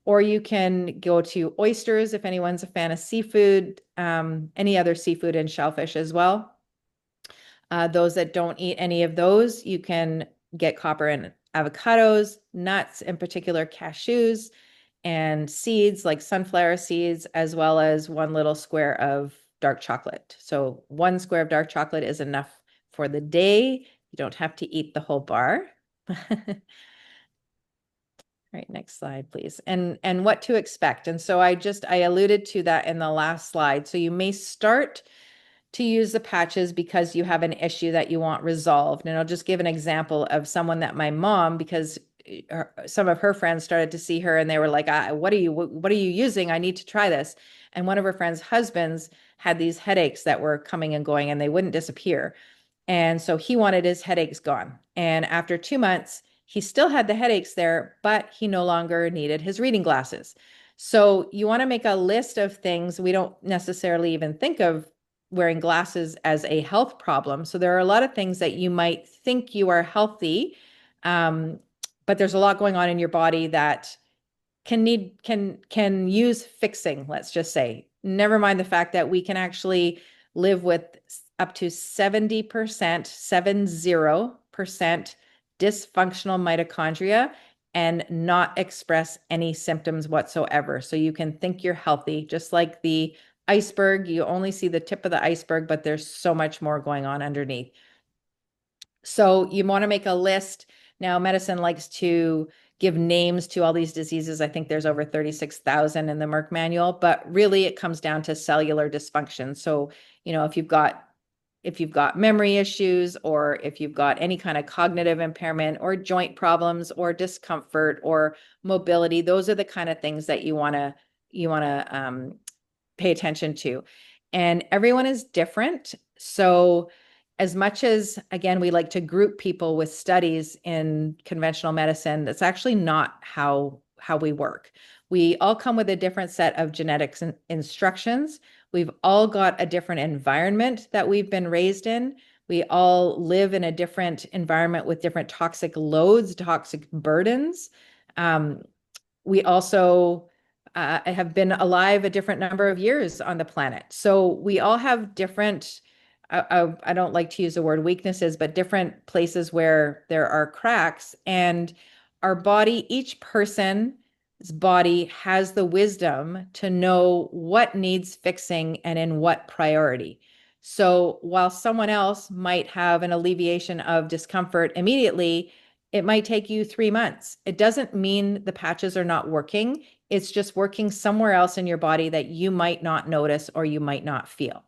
Or you can go to oysters if anyone's a fan of seafood, any other seafood, and shellfish as well. Those that don't eat any of those, you can get copper in avocados, nuts, in particular cashews, and seeds like sunflower seeds, as well as one little square of dark chocolate. So one square of dark chocolate is enough for the day. You don't have to eat the whole bar. All right, next slide, please. And what to expect. And so I alluded to that in the last slide. So you may start to use the patches because you have an issue that you want resolved. And I'll just give an example of someone that my mom, because some of her friends started to see her and they were like, what are you using? I need to try this. And one of her friends' husbands had these headaches that were coming and going and they wouldn't disappear. And so he wanted his headaches gone. And after 2 months, he still had the headaches there, but he no longer needed his reading glasses. So you want to make a list of things. We don't necessarily even think of wearing glasses as a health problem. So there are a lot of things that you might think you are healthy, but there's a lot going on in your body that can use fixing, let's just say. Never mind the fact that we can actually live with up to 70% dysfunctional mitochondria and not express any symptoms whatsoever. So you can think you're healthy, just like the iceberg. You only see the tip of the iceberg, but there's so much more going on underneath. So you want to make a list. Now, medicine likes to give names to all these diseases. I think there's over 36,000 in the Merck manual, but really it comes down to cellular dysfunction. So, if you've got memory issues, or if you've got any kind of cognitive impairment or joint problems or discomfort or mobility, those are the kind of things that you want to pay attention to. And everyone is different. So as much as, again, we like to group people with studies in conventional medicine, that's actually not how we work. We all come with a different set of genetics and instructions. We've all got a different environment that we've been raised in. We all live in a different environment with different toxic loads, toxic burdens. We also have been alive a different number of years on the planet. So we all have different, I don't like to use the word weaknesses, but different places where there are cracks. And our body, each person's body has the wisdom to know what needs fixing and in what priority. So while someone else might have an alleviation of discomfort immediately, it might take you 3 months. It doesn't mean the patches are not working. It's just working somewhere else in your body that you might not notice or you might not feel.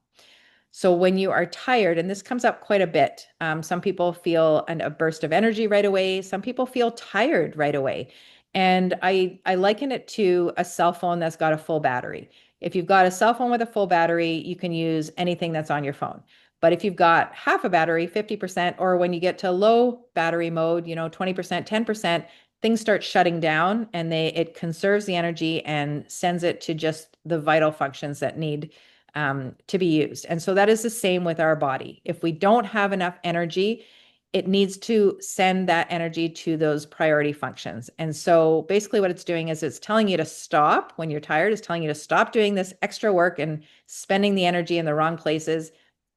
So when you are tired, and this comes up quite a bit, some people feel a burst of energy right away. Some people feel tired right away. And I liken it to a cell phone that's got a full battery. If you've got a cell phone with a full battery, you can use anything that's on your phone. But if you've got half a battery, 50%, or when you get to low battery mode, 20%, 10%, things start shutting down and it conserves the energy and sends it to just the vital functions that need to be used. And so that is the same with our body. If we don't have enough energy, it needs to send that energy to those priority functions. And so basically what it's doing is it's telling you to stop when you're tired, it's telling you to stop doing this extra work and spending the energy in the wrong places.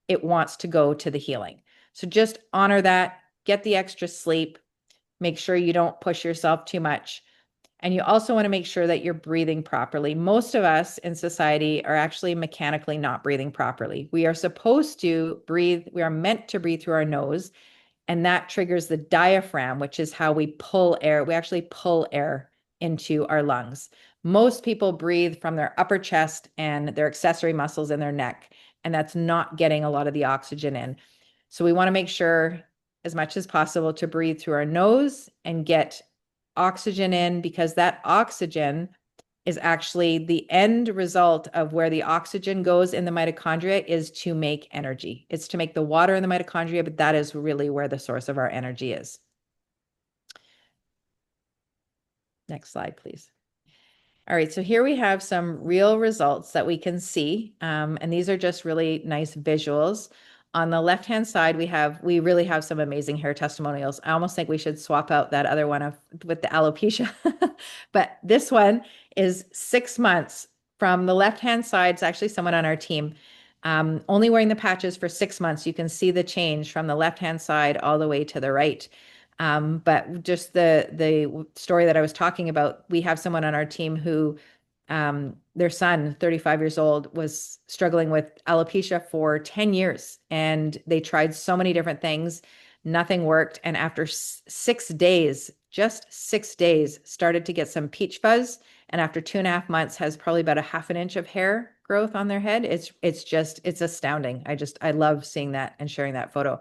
It wants to go to the healing. So just honor that, get the extra sleep, make sure you don't push yourself too much. And you also want to make sure that you're breathing properly. Most of us in society are actually mechanically not breathing properly. We are supposed to breathe, we are meant to breathe through our nose, and that triggers the diaphragm, which is how we pull air. We actually pull air into our lungs. Most people breathe from their upper chest and their accessory muscles in their neck, and that's not getting a lot of the oxygen in. So we want to make sure as much as possible to breathe through our nose and get oxygen in, because that oxygen is actually the end result of where the oxygen goes in the mitochondria is to make energy. It's to make the water in the mitochondria, but that is really where the source of our energy is. Next slide, please. All right, so here we have some real results that we can see, and these are just really nice visuals. On the left-hand side, we really have some amazing hair testimonials. I almost think we should swap out that other one with the alopecia. But this one is 6 months. From the left-hand side, it's actually someone on our team, only wearing the patches for 6 months. You can see the change from the left-hand side all the way to the right. But just the story that I was talking about, we have someone on our team who their son, 35 years old, was struggling with alopecia for 10 years. And they tried so many different things. Nothing worked. And after 6 days, just 6 days, started to get some peach fuzz. And after 2.5 months, has probably about a half an inch of hair growth on their head. It's astounding. I love seeing that and sharing that photo.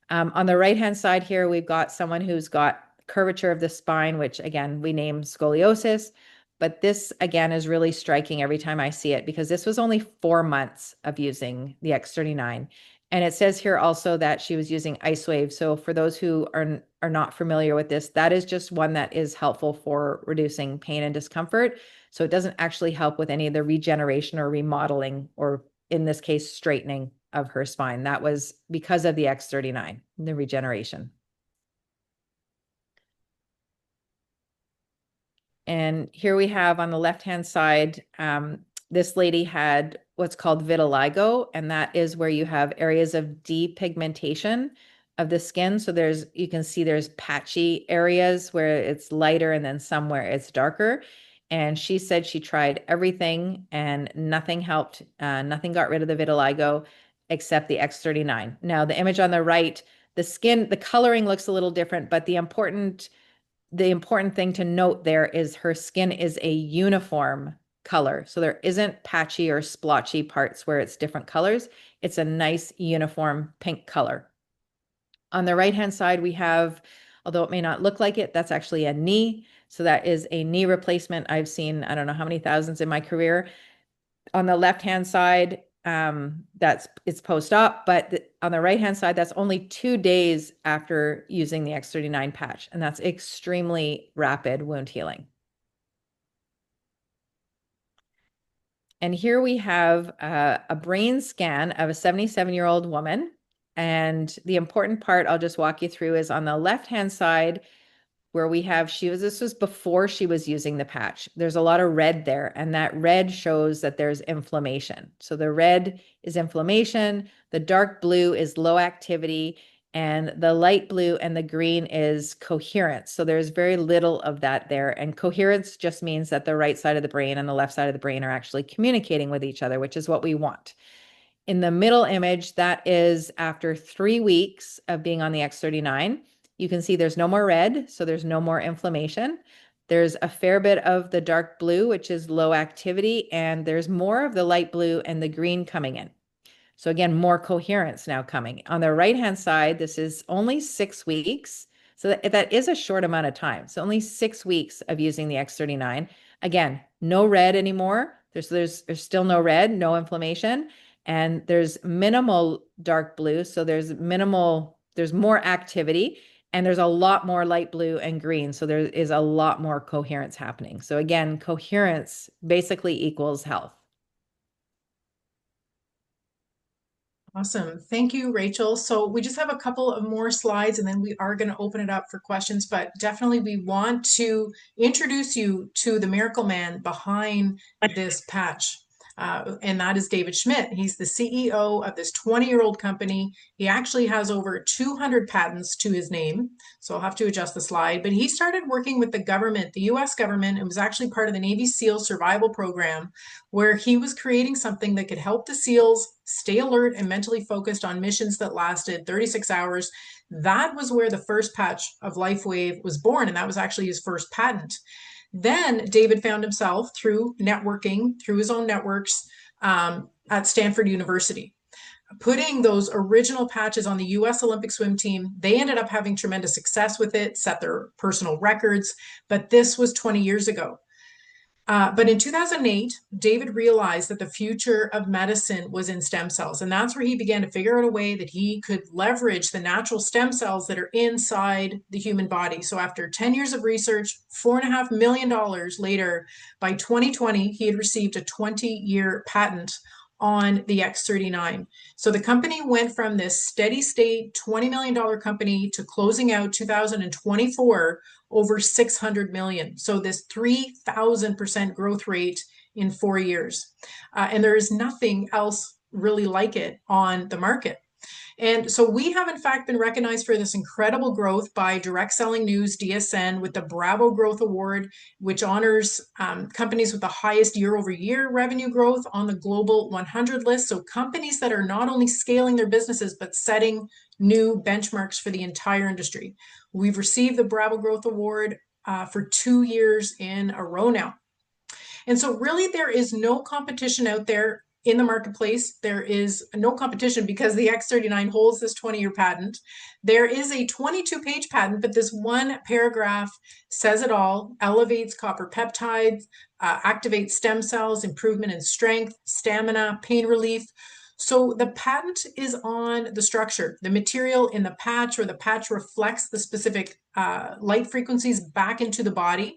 On the right-hand side here, we've got someone who's got curvature of the spine, which again, we name scoliosis. But this, again, is really striking every time I see it, because this was only 4 months of using the X39. And it says here also that she was using Ice Wave. So for those who are not familiar with this, that is just one that is helpful for reducing pain and discomfort. So it doesn't actually help with any of the regeneration or remodeling, or in this case, straightening of her spine. That was because of the X39, the regeneration. And here we have on the left-hand side, this lady had what's called vitiligo, and that is where you have areas of depigmentation of the skin. So you can see there's patchy areas where it's lighter and then somewhere it's darker. And she said she tried everything and nothing helped. Nothing got rid of the vitiligo except the X39. Now, the image on the right, the coloring looks a little different, but the important thing to note there is her skin is a uniform color. So there isn't patchy or splotchy parts where it's different colors. It's a nice uniform pink color. On the right-hand side, we have, although it may not look like it, that's actually a knee. So that is a knee replacement. I've seen, I don't know how many thousands in my career. On the left-hand side, it's post-op, but on the right-hand side, that's only 2 days after using the X39 patch, and that's extremely rapid wound healing. And here we have a brain scan of a 77-year-old woman. And the important part I'll just walk you through is on the left-hand side, where we have, this was before she was using the patch. There's a lot of red there, and that red shows that there's inflammation. So the red is inflammation, the dark blue is low activity, and the light blue and the green is coherence. So there's very little of that there. And coherence just means that the right side of the brain and the left side of the brain are actually communicating with each other, which is what we want. In the middle image, that is after 3 weeks of being on the X39. You can see there's no more red, so there's no more inflammation. There's a fair bit of the dark blue, which is low activity, and there's more of the light blue and the green coming in. So again, more coherence now coming. On the right-hand side, this is only 6 weeks. So that is a short amount of time. So only 6 weeks of using the X39. Again, no red anymore. There's still no red, no inflammation, and there's minimal dark blue. So there's more activity. And there's a lot more light blue and green. So there is a lot more coherence happening. So again, coherence basically equals health. Awesome. Thank you, Rachel. So we just have a couple of more slides and then we are going to open it up for questions, but definitely we want to introduce you to the miracle man behind this patch. And that is David Schmidt. He's the CEO of this 20-year-old company. He actually has over 200 patents to his name. So I'll have to adjust the slide. But he started working with the government, the US government, and was actually part of the Navy SEAL survival program, where he was creating something that could help the SEALs stay alert and mentally focused on missions that lasted 36 hours. That was where the first patch of LifeWave was born, and that was actually his first patent. Then David found himself through networking, through his own networks at Stanford University, putting those original patches on the US Olympic swim team. They ended up having tremendous success with it, set their personal records, but this was 20 years ago. But in 2008, David realized that the future of medicine was in stem cells. And that's where he began to figure out a way that he could leverage the natural stem cells that are inside the human body. So after 10 years of research, $4.5 million later, by 2020, he had received a 20-year patent on the X39. So the company went from this steady state $20 million company to closing out 2024 over 600 million. So this 3,000% growth rate in 4 years. And there is nothing else really like it on the market. And so we have, in fact, been recognized for this incredible growth by Direct Selling News, DSN, with the Bravo Growth Award, which honors companies with the highest year-over-year revenue growth on the Global 100 list. So companies that are not only scaling their businesses, but setting new benchmarks for the entire industry. We've received the Bravo Growth Award for 2 years in a row now. And so really there is no competition out there in the marketplace. There is no competition because the X39 holds this 20-year patent. There is a 22-page patent, but this one paragraph says it all: elevates copper peptides, activates stem cells, improvement in strength, stamina, pain relief. So the patent is on the structure. The material in the patch, or the patch reflects the specific light frequencies back into the body.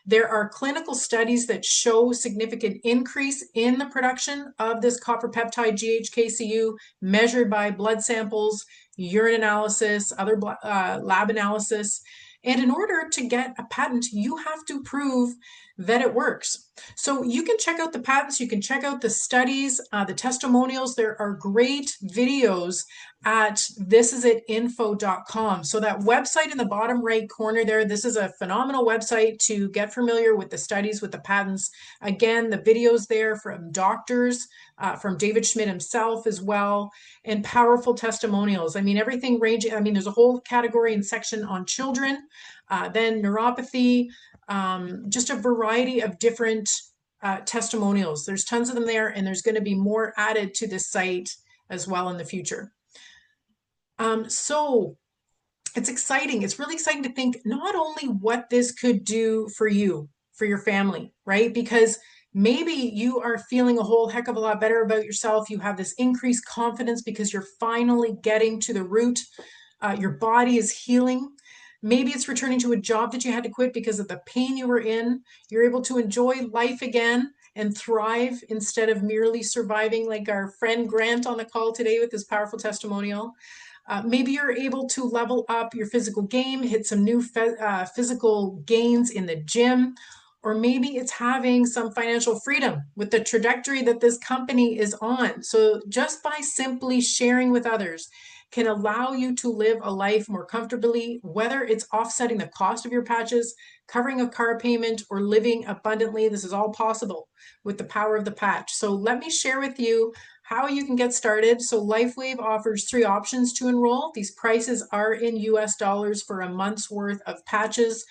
There are clinical studies that show significant increase in the production of this copper peptide GHKCU, measured by blood samples, urine analysis, other lab analysis. And in order to get a patent, you have to prove that it works. So you can check out the patents, you can check out the studies, the testimonials. There are great videos at thisisitinfo.com. So that website in the bottom right corner there, this is a phenomenal website to get familiar with the studies, with the patents. Again, the videos there from doctors, from David Schmidt himself as well, and powerful testimonials. I mean, everything ranging, I mean, there's a whole category and section on children, then neuropathy, just a variety of different testimonials. There's tons of them there, and there's going to be more added to this site as well in the future. So it's exciting. It's really exciting to think not only what this could do for you, for your family, right? Because maybe you are feeling a whole heck of a lot better about yourself. You have this increased confidence because you're finally getting to the root. Your body is healing. Maybe it's returning to a job that you had to quit because of the pain you were in. You're able to enjoy life again and thrive instead of merely surviving, like our friend Grant on the call today with his powerful testimonial. Maybe you're able to level up your physical game, hit some new physical gains in the gym, or maybe it's having some financial freedom with the trajectory that this company is on. So just by simply sharing with others can allow you to live a life more comfortably, whether it's offsetting the cost of your patches, covering a car payment, or living abundantly. This is all possible with the power of the patch. So let me share with you how you can get started. So LifeWave offers 3 options to enroll. These prices are in US dollars for a month's worth of patches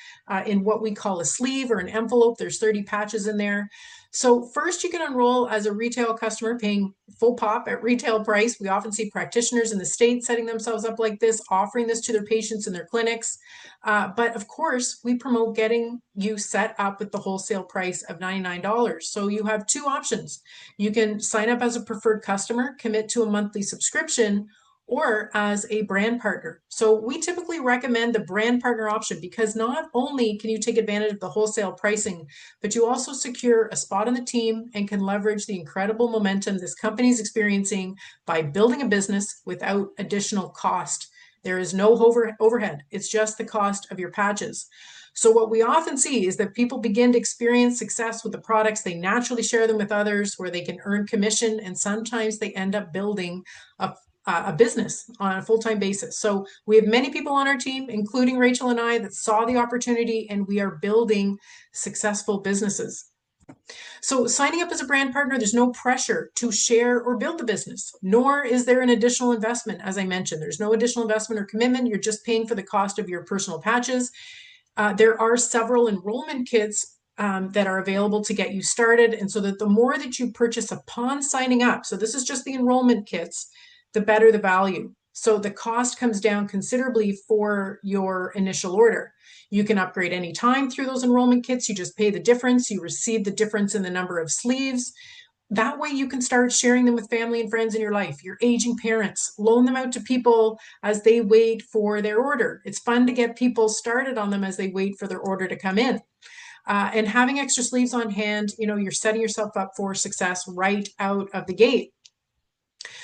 in what we call a sleeve or an envelope. There's 30 patches in there. So first, you can enroll as a retail customer paying full pop at retail price. We often see practitioners in the States setting themselves up like this, offering this to their patients in their clinics. But of course, we promote getting you set up with the wholesale price of $99. So you have 2 options. You can sign up as a preferred customer, commit to a monthly subscription, or as a brand partner. So we typically recommend the brand partner option because not only can you take advantage of the wholesale pricing, but you also secure a spot on the team and can leverage the incredible momentum this company is experiencing by building a business without additional cost. There is no overhead. It's just the cost of your patches. So what we often see is that people begin to experience success with the products. They naturally share them with others where they can earn commission, and sometimes they end up building a business on a full-time basis. So we have many people on our team, including Rachel and I, that saw the opportunity, and we are building successful businesses. So signing up as a brand partner, there's no pressure to share or build the business, nor is there an additional investment. As I mentioned, there's no additional investment or commitment. You're just paying for the cost of your personal patches. There are several enrollment kits that are available to get you started. And so that the more that you purchase upon signing up, so this is just the enrollment kits, the better the value. So the cost comes down considerably for your initial order. You can upgrade anytime through those enrollment kits. You just pay the difference. You receive the difference in the number of sleeves. That way you can start sharing them with family and friends in your life, your aging parents, loan them out to people as they wait for their order. It's fun to get people started on them as they wait for their order to come in. And having extra sleeves on hand, you're setting yourself up for success right out of the gate.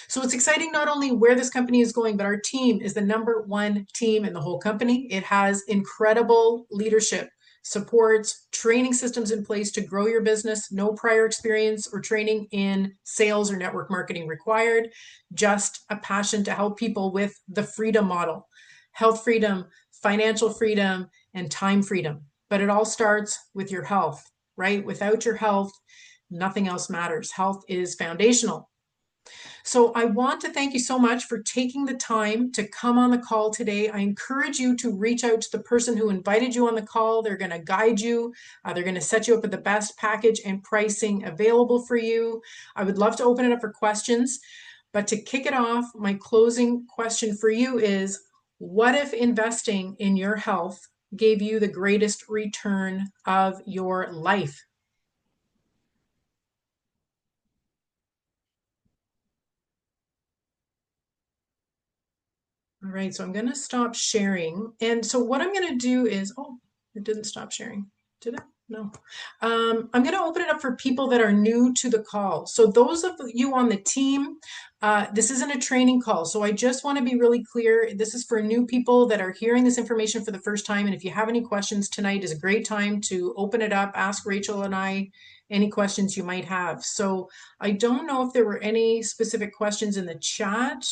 So it's exciting not only where this company is going, but our team is the #1 team in the whole company. It has incredible leadership, supports, training systems in place to grow your business, no prior experience or training in sales or network marketing required, just a passion to help people with the freedom model, health freedom, financial freedom, and time freedom. But it all starts with your health, right? Without your health, nothing else matters. Health is foundational. So I want to thank you so much for taking the time to come on the call today. I encourage you to reach out to the person who invited you on the call. They're going to guide you. They're going to set you up with the best package and pricing available for you. I would love to open it up for questions. But to kick it off, my closing question for you is, what if investing in your health gave you the greatest return of your life? All right, so I'm going to stop sharing. And so what I'm going to do is, oh, it didn't stop sharing. Did it? No. I'm going to open it up for people that are new to the call. So those of you on the team, this isn't a training call. So I just want to be really clear. This is for new people that are hearing this information for the first time. And if you have any questions, tonight is a great time to open it up, ask Rachel and I any questions you might have. So I don't know if there were any specific questions in the chat.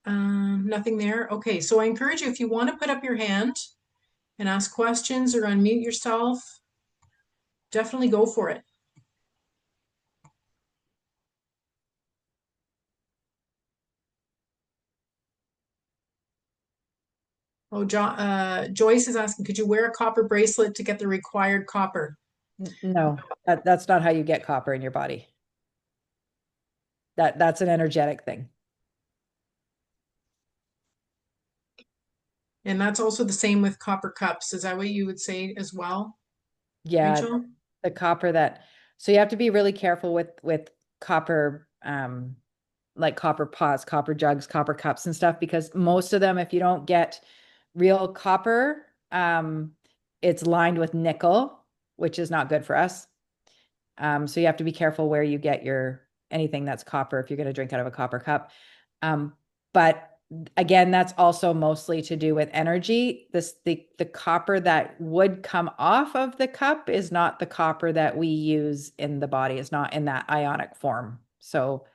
Nothing there. Okay, so I encourage you, if you want to put up your hand and ask questions or unmute yourself, definitely go for it. Oh, Joyce is asking, could you wear a copper bracelet to get the required copper? No, that's not how you get copper in your body. That's an energetic thing. And that's also the same with copper cups. Is that what you would say as well? Yeah, Rachel? the copper so you have to be really careful with copper, like copper pots, copper jugs, copper cups and stuff, because most of them, if you don't get real copper, it's lined with nickel, which is not good for us. So you have to be careful where you get anything that's copper if you're going to drink out of a copper cup. But again, that's also mostly to do with energy. The copper that would come off of the cup is not the copper that we use in the body. It's not in that ionic form. So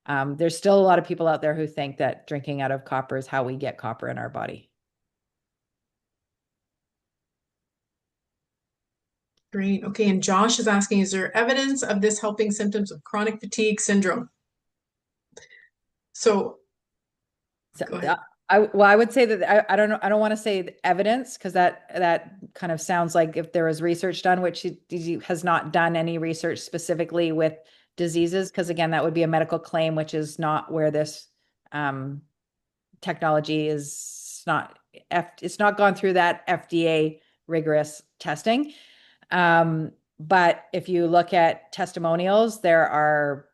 there's still a lot of people out there who think that drinking out of copper is how we get copper in our body. Great. Okay, and Josh is asking, is there evidence of this helping symptoms of chronic fatigue syndrome? So go ahead. I would say that I don't know. I don't want to say evidence, because that kind of sounds like if there was research done, which he has not done any research specifically with diseases, because again, that would be a medical claim, which is not where this technology is not. It's not gone through that FDA rigorous testing. But if you look at testimonials, there are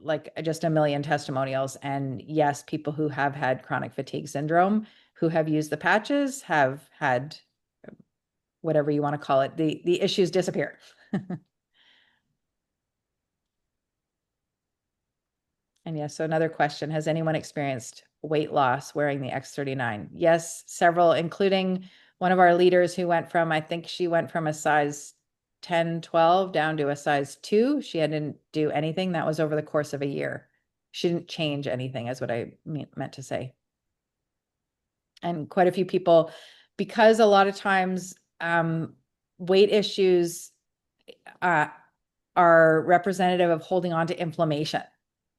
like just a million testimonials. And yes, people who have had chronic fatigue syndrome, who have used the patches, have had whatever you want to call it, the issues disappear. And yes, so another question, has anyone experienced weight loss wearing the X39? Yes, several, including one of our leaders who went from, I think she went from a size 10, 12 down to a size 2. She didn't do anything. That was over the course of a year. She didn't change anything, is what I meant to say. And quite a few people, because a lot of times weight issues are representative of holding on to inflammation,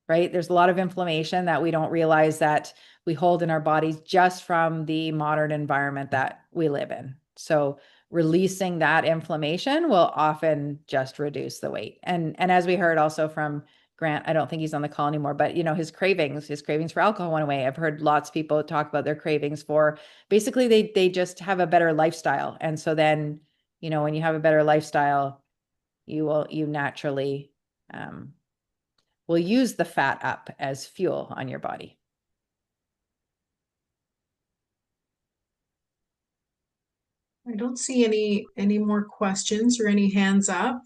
right? There's a lot of inflammation that we don't realize that we hold in our bodies just from the modern environment that we live in. So releasing that inflammation will often just reduce the weight. And as we heard also from Grant, I don't think he's on the call anymore, but you know, his cravings for alcohol went away. I've heard lots of people talk about their cravings for, basically they just have a better lifestyle. And so then, you know, when you have a better lifestyle, you naturally will use the fat up as fuel on your body. I don't see any more questions or any hands up.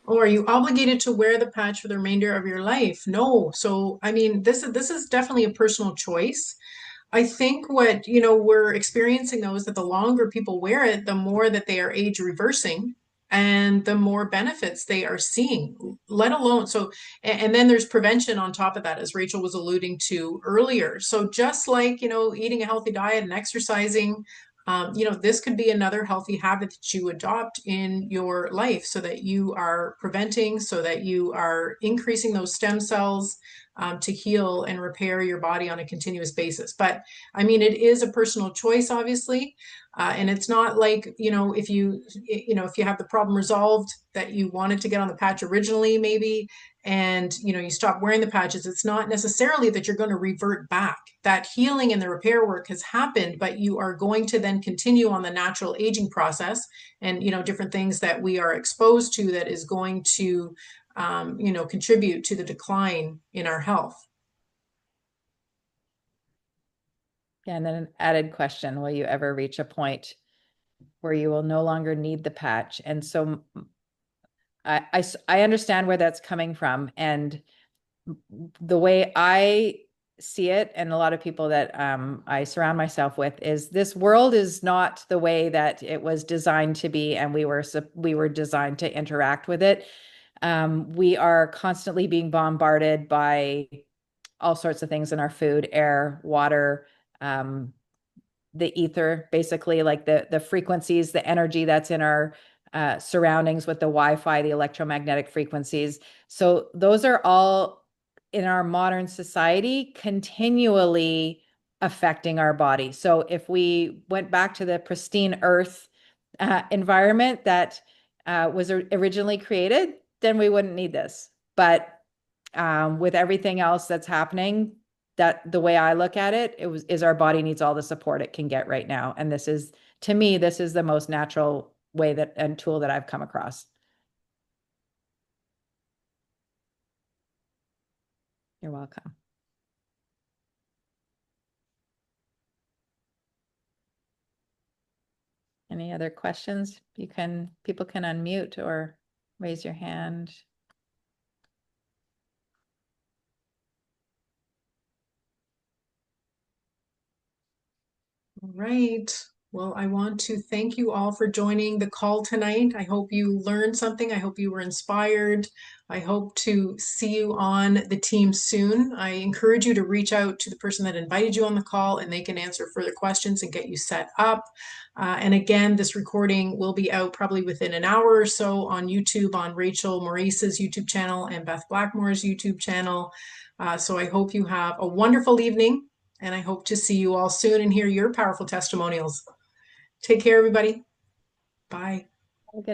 Oh, are you obligated to wear the patch for the remainder of your life? No. So, I mean, this is definitely a personal choice. I think what, you know, we're experiencing though is that the longer people wear it, the more that they are age reversing and the more benefits they are seeing, let alone. So, and then there's prevention on top of that, as Rachel was alluding to earlier. So just like, you know, eating a healthy diet and exercising, you know, this could be another healthy habit that you adopt in your life so that you are preventing, so that you are increasing those stem cells to heal and repair your body on a continuous basis. But I mean, it is a personal choice, obviously. And it's not like, you know, if you have the problem resolved that you wanted to get on the patch originally, maybe, and, you know, you stop wearing the patches, it's not necessarily that you're going to revert back. That healing and the repair work has happened, but you are going to then continue on the natural aging process and, you know, different things that we are exposed to that is going to, you know, contribute to the decline in our health. Yeah, and then an added question, will you ever reach a point where you will no longer need the patch? And so I understand where that's coming from. And the way I see it, and a lot of people that I surround myself with, is this world is not the way that it was designed to be, and we were designed to interact with it. We are constantly being bombarded by all sorts of things in our food, air, water, the ether, basically, like the frequencies, the energy that's in our surroundings with the Wi-Fi, the electromagnetic frequencies. So those are all in our modern society continually affecting our body. So if we went back to the pristine earth environment that was originally created, then we wouldn't need this. But with everything else that's happening, that the way I look at it, is our body needs all the support it can get right now. And this is, to me, this is the most natural way that and tool that I've come across. You're welcome. Any other questions? People can unmute or raise your hand. All right. Well, I want to thank you all for joining the call tonight. I hope you learned something. I hope you were inspired. I hope to see you on the team soon. I encourage you to reach out to the person that invited you on the call, and they can answer further questions and get you set up. And again, this recording will be out probably within an hour or so on YouTube, on Rachel Maurice's YouTube channel and Beth Blackmore's YouTube channel. So I hope you have a wonderful evening, and I hope to see you all soon and hear your powerful testimonials. Take care, everybody. Bye. Good